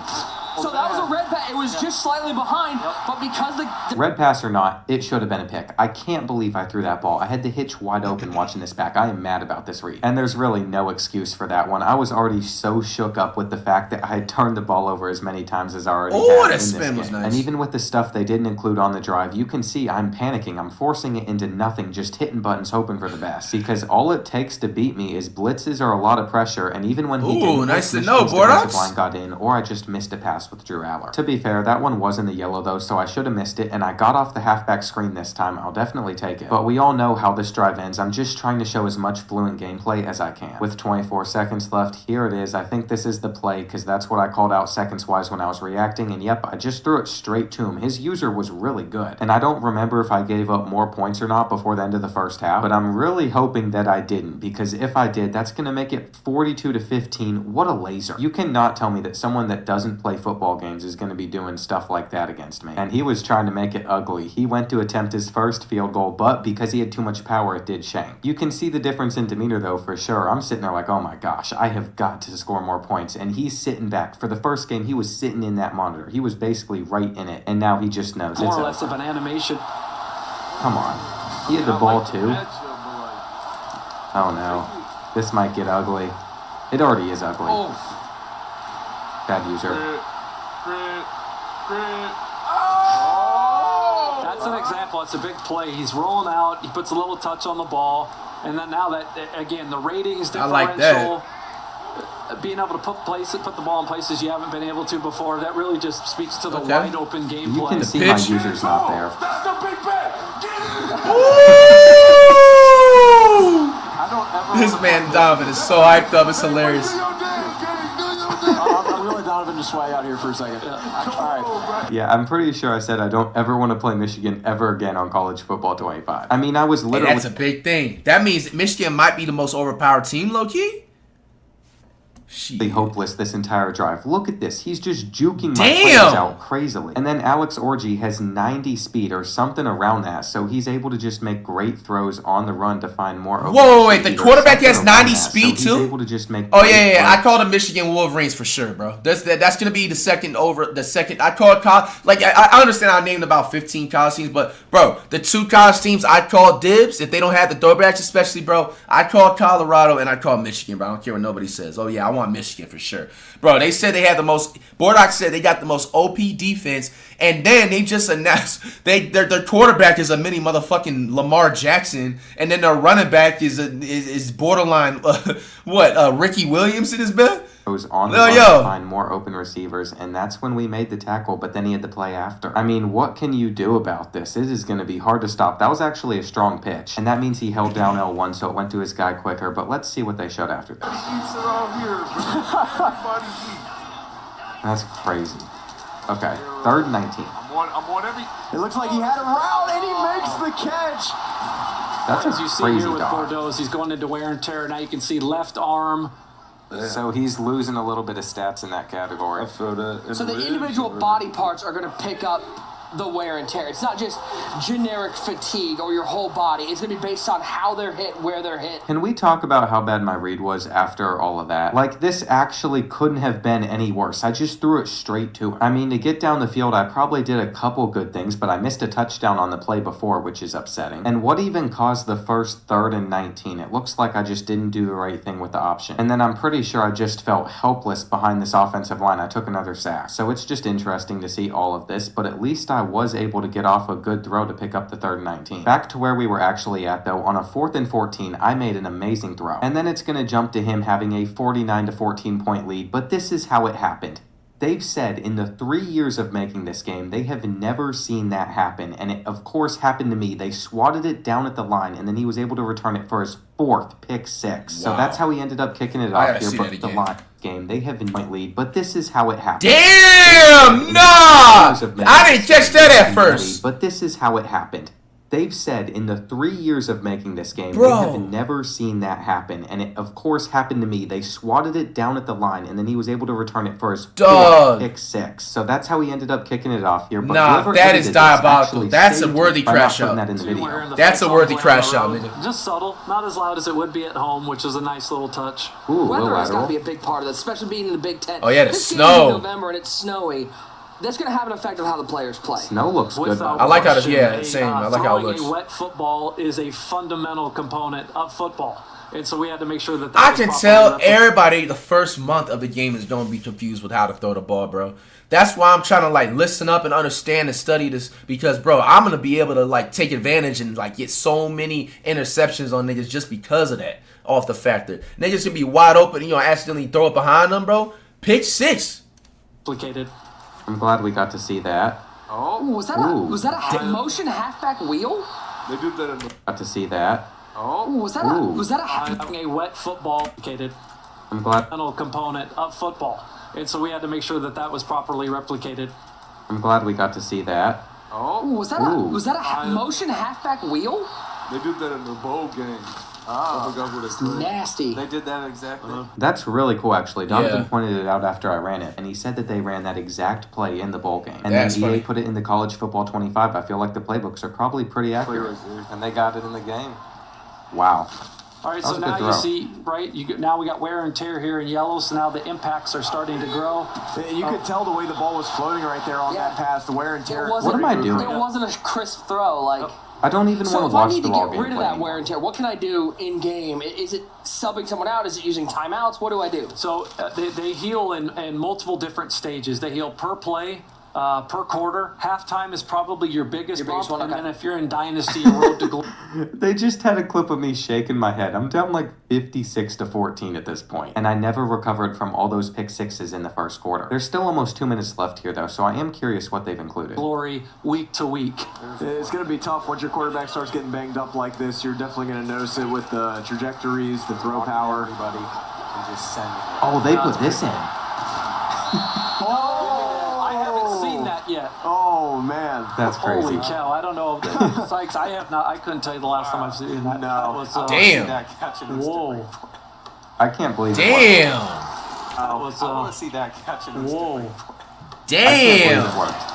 [SPEAKER 5] So that was a red pass. It was just slightly behind, but because the
[SPEAKER 2] Red pass or not, it should have been a pick. I can't believe I threw that ball. I had the hitch wide open watching this back. I am mad about this read. And there's really no excuse for that one. I was already so shook up with the fact that I had turned the ball over as many times as I already
[SPEAKER 1] Oh,
[SPEAKER 2] had
[SPEAKER 1] that
[SPEAKER 2] in this
[SPEAKER 1] spin was
[SPEAKER 2] game.
[SPEAKER 1] nice.
[SPEAKER 2] And even with the stuff they didn't include on the drive, you can see I'm panicking. I'm forcing it into nothing, just hitting buttons, hoping for the best. Because all it takes to beat me is blitzes or a lot of pressure, and even when he
[SPEAKER 1] Ooh,
[SPEAKER 2] didn't,
[SPEAKER 1] nice to
[SPEAKER 2] Michigan's
[SPEAKER 1] know, Bordox.
[SPEAKER 2] defensive line got in, or I just missed a pass with Drew Aller. To be fair, that one was in the yellow though, so I should have missed it, and I got off the halfback screen this time. I'll definitely take it. But we all know how this drive ends. I'm just trying to show as much fluent gameplay as I can. With 24 seconds left, here it is. I think this is the play, because that's what I called out seconds-wise when I was reacting, and yep, I just threw it straight to him. His user was really good, and I don't remember if I gave up more points or not before the end of the first half, but I'm really hoping that I didn't, because if I did, that's going to make it 42-15. What a laser. You cannot tell me that someone that doesn't play football games is going to be doing stuff like that against me. And he was trying to make it ugly. He went to attempt his first field goal, but because he had too much power, it did shank. You can see the difference in demeanor though, for sure. I'm sitting there like, oh my gosh, I have got to score more points. And he's sitting back. For the first game, he was sitting in that monitor. He was basically right in it. And now he just knows
[SPEAKER 6] More
[SPEAKER 2] it's
[SPEAKER 6] or less
[SPEAKER 2] over.
[SPEAKER 6] of an animation.
[SPEAKER 2] Come on. He had the ball too. Oh no. This might get ugly. It already is ugly.
[SPEAKER 5] Oh.
[SPEAKER 2] Bad user.
[SPEAKER 6] That's an example. It's a big play. He's rolling out. He puts a little touch on the ball. And then now that, again, the ratings differential.
[SPEAKER 1] I like that.
[SPEAKER 6] Being able to put the ball in places you haven't been able to before, that really just speaks to the
[SPEAKER 1] Okay.
[SPEAKER 6] wide open gameplay.
[SPEAKER 2] You can see my
[SPEAKER 1] pitch.
[SPEAKER 2] user's not there.
[SPEAKER 4] That's the big bet.
[SPEAKER 8] I don't ever.
[SPEAKER 1] This man Donovan is so hyped up. It's hilarious.
[SPEAKER 7] I'm really Donovan to sway out here for a second. All right.
[SPEAKER 2] Yeah, I'm pretty sure I said I don't ever want to play Michigan ever again on College Football 25. I mean, I was
[SPEAKER 1] Hey,
[SPEAKER 2] literally...
[SPEAKER 1] that's a big thing. That means Michigan might be the most overpowered team, low-key.
[SPEAKER 2] hopeless this entire drive. Look at this. He's just juking my
[SPEAKER 1] Damn!
[SPEAKER 2] players out crazily. And then Alex Orji has 90 speed or something around that, so he's able to just make great throws on the run to find more open
[SPEAKER 1] Whoa, wait, the
[SPEAKER 2] speed or
[SPEAKER 1] quarterback has
[SPEAKER 2] something around
[SPEAKER 1] 90
[SPEAKER 2] that,
[SPEAKER 1] speed
[SPEAKER 2] so
[SPEAKER 1] too?
[SPEAKER 2] He's able to just make
[SPEAKER 1] Oh
[SPEAKER 2] great
[SPEAKER 1] yeah.
[SPEAKER 2] throws.
[SPEAKER 1] I call the Michigan Wolverines for sure, bro. That's gonna be the second. I call like I understand I named about 15 college teams, but bro, the two college teams I call dibs if they don't have the throwbacks, especially, bro. I call Colorado and I call Michigan, bro. I don't care what nobody says. Oh yeah, I want Michigan for sure, bro. They said they had the most. Bordock said they got the most OP defense, and then they just announced their quarterback is a mini motherfucking Lamar Jackson, and then their running back is borderline Ricky Williams in his bed.
[SPEAKER 2] Goes on the
[SPEAKER 1] Yo,
[SPEAKER 2] run
[SPEAKER 1] yo.
[SPEAKER 2] to find more open receivers, and that's when we made the tackle, but then he had to play after. I mean, what can you do about this? It is going to be hard to stop. That was actually a strong pitch, and that means he held down L1, so it went to his guy quicker, but let's see what they showed after this. That's crazy. Okay, 3rd and 19.
[SPEAKER 4] I'm on every.
[SPEAKER 7] It looks like he had a route and he makes the catch.
[SPEAKER 2] That's
[SPEAKER 6] As
[SPEAKER 2] a
[SPEAKER 6] you see
[SPEAKER 2] crazy
[SPEAKER 6] here with
[SPEAKER 2] dog.
[SPEAKER 6] Bordeaux, he's going into wear and tear. Now you can see left arm.
[SPEAKER 2] So he's losing a little bit of stats in that category.
[SPEAKER 4] I feel that.
[SPEAKER 5] So the individual body parts are going to pick up the wear and tear. It's not just generic fatigue or your whole body. It's going to be based on how they're hit, where they're hit.
[SPEAKER 2] Can we talk about how bad my read was after all of that? Like, this actually couldn't have been any worse. I just threw it straight to him. I mean, to get down the field, I probably did a couple good things, but I missed a touchdown on the play before, which is upsetting. And what even caused the first 3rd and 19? It looks like I just didn't do the right thing with the option. And then I'm pretty sure I just felt helpless behind this offensive line. I took another sack. So it's just interesting to see all of this, but at least I was able to get off a good throw to pick up the 3rd and 19. Back to where we were actually at, though. On a 4th and 14, I made an amazing throw. And then it's going to jump to him having a 49-14 point lead, but this is how it happened. They've said in the 3 years of making this game, they have never seen that happen. And it, of course, happened to me. They swatted it down at the line, and then he was able to return it for his 4th pick six. So
[SPEAKER 1] Wow.
[SPEAKER 2] that's how he ended up kicking it
[SPEAKER 1] I
[SPEAKER 2] off
[SPEAKER 1] gotta
[SPEAKER 2] here.
[SPEAKER 1] see
[SPEAKER 2] But
[SPEAKER 1] that
[SPEAKER 2] the
[SPEAKER 1] again.
[SPEAKER 2] line game, they have a point lead, but this is how it happened.
[SPEAKER 1] Damn, nah! I didn't catch that at first.
[SPEAKER 2] But this is how it happened. They've said in the 3 years of making this game,
[SPEAKER 1] Bro.
[SPEAKER 2] they have never seen that happen. And it, of course, happened to me. They swatted it down at the line, and then he was able to return it for his
[SPEAKER 1] Dog.
[SPEAKER 2] 4th pick six. So that's how he ended up kicking it off here. But
[SPEAKER 1] Nah,
[SPEAKER 2] whoever
[SPEAKER 1] that is
[SPEAKER 2] edited this
[SPEAKER 1] diabolical.
[SPEAKER 2] actually
[SPEAKER 1] That's a
[SPEAKER 2] saved
[SPEAKER 1] worthy
[SPEAKER 2] it by not
[SPEAKER 1] crash
[SPEAKER 2] putting
[SPEAKER 1] out.
[SPEAKER 2] that in the
[SPEAKER 6] So you
[SPEAKER 2] video.
[SPEAKER 6] wear the
[SPEAKER 1] That's a
[SPEAKER 6] face
[SPEAKER 1] worthy
[SPEAKER 6] on
[SPEAKER 1] crash
[SPEAKER 6] the
[SPEAKER 1] out,
[SPEAKER 6] road.
[SPEAKER 1] nigga.
[SPEAKER 6] Just subtle, not as loud as it would be at home, which is a nice little touch.
[SPEAKER 2] Ooh, little
[SPEAKER 5] Weather has got to
[SPEAKER 2] lateral.
[SPEAKER 5] be a big part of this, especially being in the Big Ten.
[SPEAKER 1] Oh, yeah, the
[SPEAKER 5] this
[SPEAKER 1] snow.
[SPEAKER 5] Game is November and it's snowy. That's going to have an effect on how the players play.
[SPEAKER 2] Snow looks good.
[SPEAKER 6] Without
[SPEAKER 1] I like how this-
[SPEAKER 6] question,
[SPEAKER 1] yeah, same. I like how it
[SPEAKER 6] throwing
[SPEAKER 1] looks.
[SPEAKER 6] a wet football is a fundamental component of football. And so we had to make sure that
[SPEAKER 1] I
[SPEAKER 6] was
[SPEAKER 1] can
[SPEAKER 6] properly
[SPEAKER 1] tell
[SPEAKER 6] replicated.
[SPEAKER 1] everybody the first month of the game is going to be confused with how to throw the ball, bro. That's why I'm trying to, like, listen up and understand and study this because, bro, I'm going to be able to, like, take advantage and, like, get so many interceptions on niggas just because of that off the factor. Niggas can be wide open and, accidentally throw it behind them, bro. Pick six.
[SPEAKER 6] Replicated.
[SPEAKER 2] I'm glad we got to see that.
[SPEAKER 5] Ooh, was that
[SPEAKER 2] Ooh.
[SPEAKER 5] a motion halfback wheel?
[SPEAKER 4] They did that in the.
[SPEAKER 2] Got to see that.
[SPEAKER 5] Ooh, was that
[SPEAKER 2] Ooh.
[SPEAKER 5] a
[SPEAKER 6] A wet football replicated.
[SPEAKER 2] I'm glad.
[SPEAKER 6] Fundamental component of football. And so we had to make sure that was properly replicated.
[SPEAKER 2] I'm glad we got to see that.
[SPEAKER 5] Ooh, was that a motion halfback wheel?
[SPEAKER 4] They did that in the bowl game. I forgot what it's called.
[SPEAKER 5] Nasty.
[SPEAKER 8] They did that exactly.
[SPEAKER 2] That's really cool, actually. Donovan
[SPEAKER 1] Yeah.
[SPEAKER 2] pointed it out after I ran it, and he said that they ran that exact play in the bowl game. And
[SPEAKER 1] That's
[SPEAKER 2] then EA
[SPEAKER 1] funny.
[SPEAKER 2] put it in the College Football 25. I feel like the playbooks are probably pretty accurate.
[SPEAKER 8] And they got it in the game.
[SPEAKER 2] Wow.
[SPEAKER 6] All right,
[SPEAKER 2] That was
[SPEAKER 6] so
[SPEAKER 2] a good
[SPEAKER 6] now
[SPEAKER 2] throw.
[SPEAKER 6] you see, right? Now we got wear and tear here in yellow, so now the impacts are starting to grow.
[SPEAKER 7] You could tell the way the ball was floating right there on
[SPEAKER 5] Yeah.
[SPEAKER 7] that pass, the wear and tear.
[SPEAKER 2] What am I doing?
[SPEAKER 5] It wasn't a crisp throw. Like,
[SPEAKER 2] I don't even
[SPEAKER 5] So
[SPEAKER 2] want
[SPEAKER 5] if
[SPEAKER 2] to
[SPEAKER 5] I
[SPEAKER 2] watch
[SPEAKER 5] need
[SPEAKER 2] the
[SPEAKER 5] to
[SPEAKER 2] raw
[SPEAKER 5] get rid of
[SPEAKER 2] gameplay
[SPEAKER 5] that
[SPEAKER 2] anymore.
[SPEAKER 5] wear and tear, what can I do in game? Is it subbing someone out? Is it using timeouts? What do I do?
[SPEAKER 6] So they heal in multiple different stages. They heal per play, per quarter. Halftime is probably your biggest
[SPEAKER 5] biggest
[SPEAKER 6] bump,
[SPEAKER 5] one,
[SPEAKER 6] and
[SPEAKER 5] okay.
[SPEAKER 6] then if you're in Dynasty, your road to glory.
[SPEAKER 2] They just had a clip of me shaking my head. I'm down like 56-14 at this point, and I never recovered from all those pick sixes in the first quarter. There's still almost 2 minutes left here, though, so I am curious what they've included.
[SPEAKER 6] Glory week to week.
[SPEAKER 7] It's going to be tough once your quarterback starts getting banged up like this. You're definitely going to notice it with the trajectories, the throw power.
[SPEAKER 8] Everybody and just sending it.
[SPEAKER 2] Oh, they put this in.
[SPEAKER 6] I haven't seen that yet.
[SPEAKER 7] Oh, man.
[SPEAKER 2] That's crazy.
[SPEAKER 6] Holy cow! I don't know, Sykes. I have not. I couldn't tell you the last time I've seen that.
[SPEAKER 7] No.
[SPEAKER 6] That was,
[SPEAKER 1] Damn.
[SPEAKER 8] That catch an instant
[SPEAKER 6] Whoa.
[SPEAKER 8] replay.
[SPEAKER 2] I can't believe it.
[SPEAKER 1] Damn.
[SPEAKER 6] That was,
[SPEAKER 8] I want to see that catch an instant
[SPEAKER 6] whoa.
[SPEAKER 8] replay.
[SPEAKER 2] I can't believe
[SPEAKER 1] Damn.
[SPEAKER 2] it worked.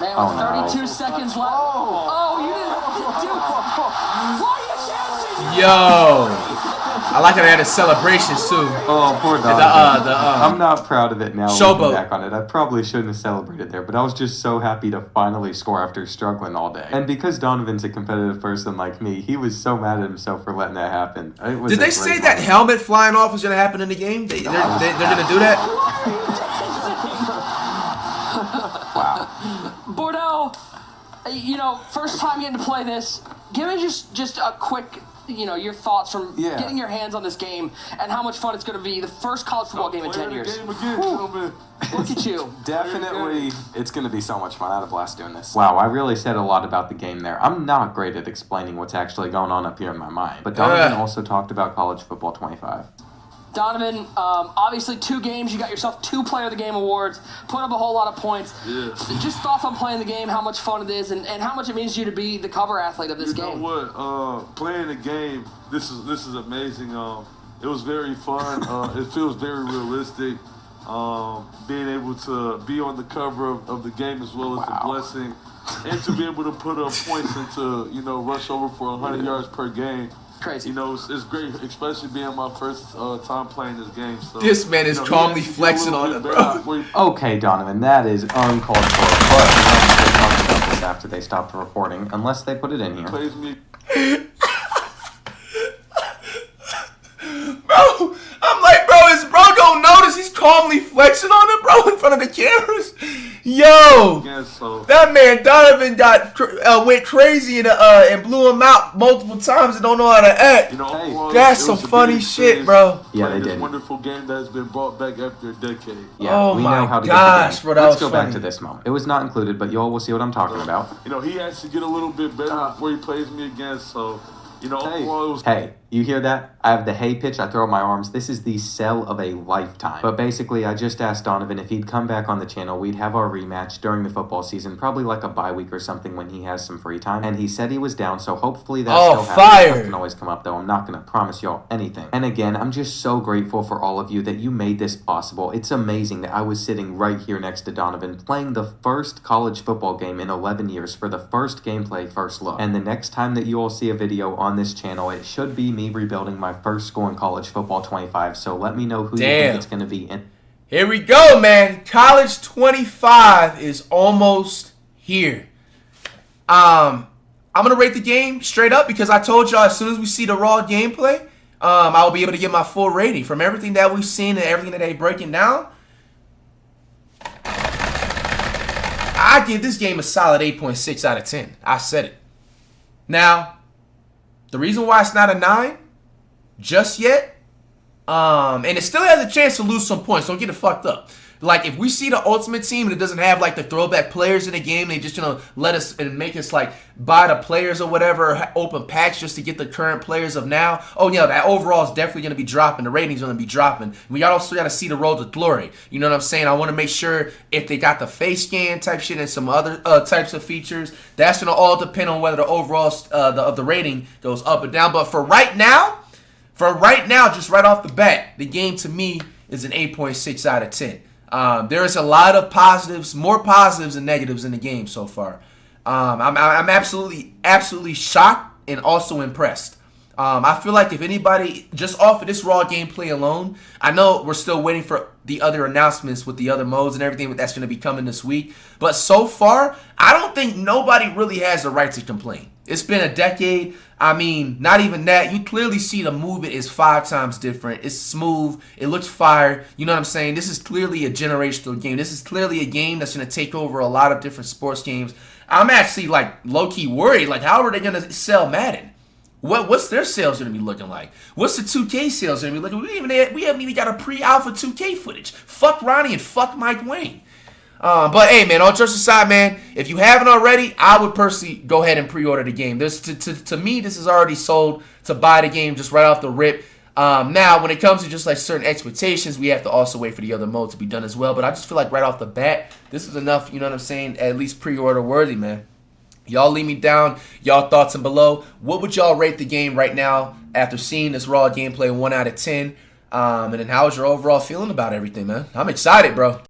[SPEAKER 5] Man,
[SPEAKER 2] Oh,
[SPEAKER 5] with
[SPEAKER 2] no.
[SPEAKER 5] 32 seconds left. Oh, you didn't have to do it. Why are you dancing?
[SPEAKER 1] Yo. I like how they had the celebrations too.
[SPEAKER 2] Oh, poor dog. I'm not proud of it now.
[SPEAKER 1] Showboat.
[SPEAKER 2] Looking back on it, I probably shouldn't have celebrated there, but I was just so happy to finally score after struggling all day. And because Donovan's a competitive person like me, he was so mad at himself for letting that happen. It was
[SPEAKER 1] Did
[SPEAKER 2] a
[SPEAKER 1] they say
[SPEAKER 2] great
[SPEAKER 1] that
[SPEAKER 2] moment.
[SPEAKER 1] helmet flying off was going to happen in the game? They're going to do that?
[SPEAKER 2] Wow.
[SPEAKER 5] Bordeaux, first time getting to play this. Give me just a quick, your thoughts from getting your hands on this game and how much fun it's going to be. The first college football game in 10 years. Look at you.
[SPEAKER 8] Definitely, it's going to be so much fun. I had a blast doing this.
[SPEAKER 2] Wow, I really said a lot about the game there. I'm not great at explaining what's actually going on up here in my mind. But Donovan also talked about college football 25.
[SPEAKER 5] Donovan, obviously 2 games. You got yourself 2 Player of the Game awards. Put up a whole lot of points.
[SPEAKER 4] Yeah.
[SPEAKER 5] Just thoughts on playing the game, how much fun it is, and how much it means to you to be the cover athlete of this game.
[SPEAKER 4] You know what? Playing the game, this is amazing. It was very fun. It feels very realistic. Being able to be on the cover of the game as well is a blessing, and to be able to put up points and to rush over for 100 yards per game.
[SPEAKER 5] Crazy.
[SPEAKER 4] It's great, especially being my first time playing this game. So,
[SPEAKER 1] This man is calmly flexing on it, bro.
[SPEAKER 2] Okay, Donovan, that is uncalled for. But we're not going to talk about this after they stop the recording, unless they put it in here.
[SPEAKER 4] Plays me.
[SPEAKER 1] Bro, I'm like, bro, is bro don't notice he's calmly flexing on it, bro, in front of the cameras? Yo,
[SPEAKER 4] Yeah, so
[SPEAKER 1] that man Donovan went crazy and blew him out multiple times and don't know how to act.
[SPEAKER 4] overall,
[SPEAKER 1] That's
[SPEAKER 4] it
[SPEAKER 1] some
[SPEAKER 4] was a
[SPEAKER 1] funny
[SPEAKER 4] big
[SPEAKER 1] shit,
[SPEAKER 4] experience
[SPEAKER 1] bro.
[SPEAKER 2] Yeah,
[SPEAKER 4] playing
[SPEAKER 2] they
[SPEAKER 4] this
[SPEAKER 2] did.
[SPEAKER 4] wonderful game that has been brought back after a decade.
[SPEAKER 2] Yeah,
[SPEAKER 1] Oh
[SPEAKER 2] we
[SPEAKER 1] my
[SPEAKER 2] know how to
[SPEAKER 1] gosh,
[SPEAKER 2] get the
[SPEAKER 1] bro,
[SPEAKER 2] game.
[SPEAKER 1] that
[SPEAKER 2] Let's
[SPEAKER 1] was
[SPEAKER 2] go back
[SPEAKER 1] funny.
[SPEAKER 2] to this moment. It was not included, but y'all will see what I'm talking about.
[SPEAKER 4] He has to get a little bit better before he plays me again. So, overall, it was.
[SPEAKER 2] Hey, you hear that? I have the hay pitch, I throw up my arms. This is the sell of a lifetime. But basically, I just asked Donovan if he'd come back on the channel. We'd have our rematch during the football season, probably like a bye week or something when he has some free time. And he said he was down, so hopefully that still happens.
[SPEAKER 1] fire.
[SPEAKER 2] That can always come up, though. I'm not going to promise y'all anything. And again, I'm just so grateful for all of you that you made this possible. It's amazing that I was sitting right here next to Donovan playing the first college football game in 11 years for the first gameplay, first look. And the next time that you all see a video on this channel, it should be me rebuilding my first school in college football 25. So let me know who you think it's going to be.
[SPEAKER 1] Here we go, man. College 25 is almost here. I'm going to rate the game straight up because I told y'all as soon as we see the raw gameplay, I'll be able to get my full rating. From everything that we've seen and everything that they're breaking down, I give this game a solid 8.6 out of 10. I said it. Now, the reason why it's not a 9 just yet, and it still has a chance to lose some points. Don't get it fucked up. Like, if we see the ultimate team and it doesn't have, like, the throwback players in the game, they just, let us and make us, like, buy the players or whatever, or open packs just to get the current players of now. Oh, yeah, that overall is definitely going to be dropping. The rating's going to be dropping. We also got to see the road to glory. You know what I'm saying? I want to make sure if they got the face scan type shit and some other types of features, that's going to all depend on whether the overall the rating goes up or down. But for right now, just right off the bat, the game to me is an 8.6 out of 10. There is a lot of positives, more positives than negatives in the game so far. I'm absolutely shocked and also impressed. I feel like if anybody, just off of this raw gameplay alone, I know we're still waiting for the other announcements with the other modes and everything that's going to be coming this week. But so far, I don't think nobody really has the right to complain. It's been a decade. I mean, not even that. You clearly see the movement is 5 times different. It's smooth. It looks fire. You know what I'm saying? This is clearly a generational game. This is clearly a game that's going to take over a lot of different sports games. I'm actually, like, low-key worried. Like, how are they going to sell Madden? What's their sales going to be looking like? What's the 2K sales going to be looking like? We haven't even got a pre-alpha 2K footage. Fuck Ronnie and fuck Mike Wayne. But hey, man, all jokes aside, man, if you haven't already, I would personally go ahead and pre-order the game. To me, this is already sold to buy the game just right off the rip. Now, when it comes to just like certain expectations, we have to also wait for the other mode to be done as well. But I just feel like right off the bat, this is enough, you know what I'm saying, at least pre-order worthy, man. Y'all leave me down y'all thoughts and below. What would y'all rate the game right now after seeing this raw gameplay 1 out of 10? And then how is your overall feeling about everything, man? I'm excited, bro.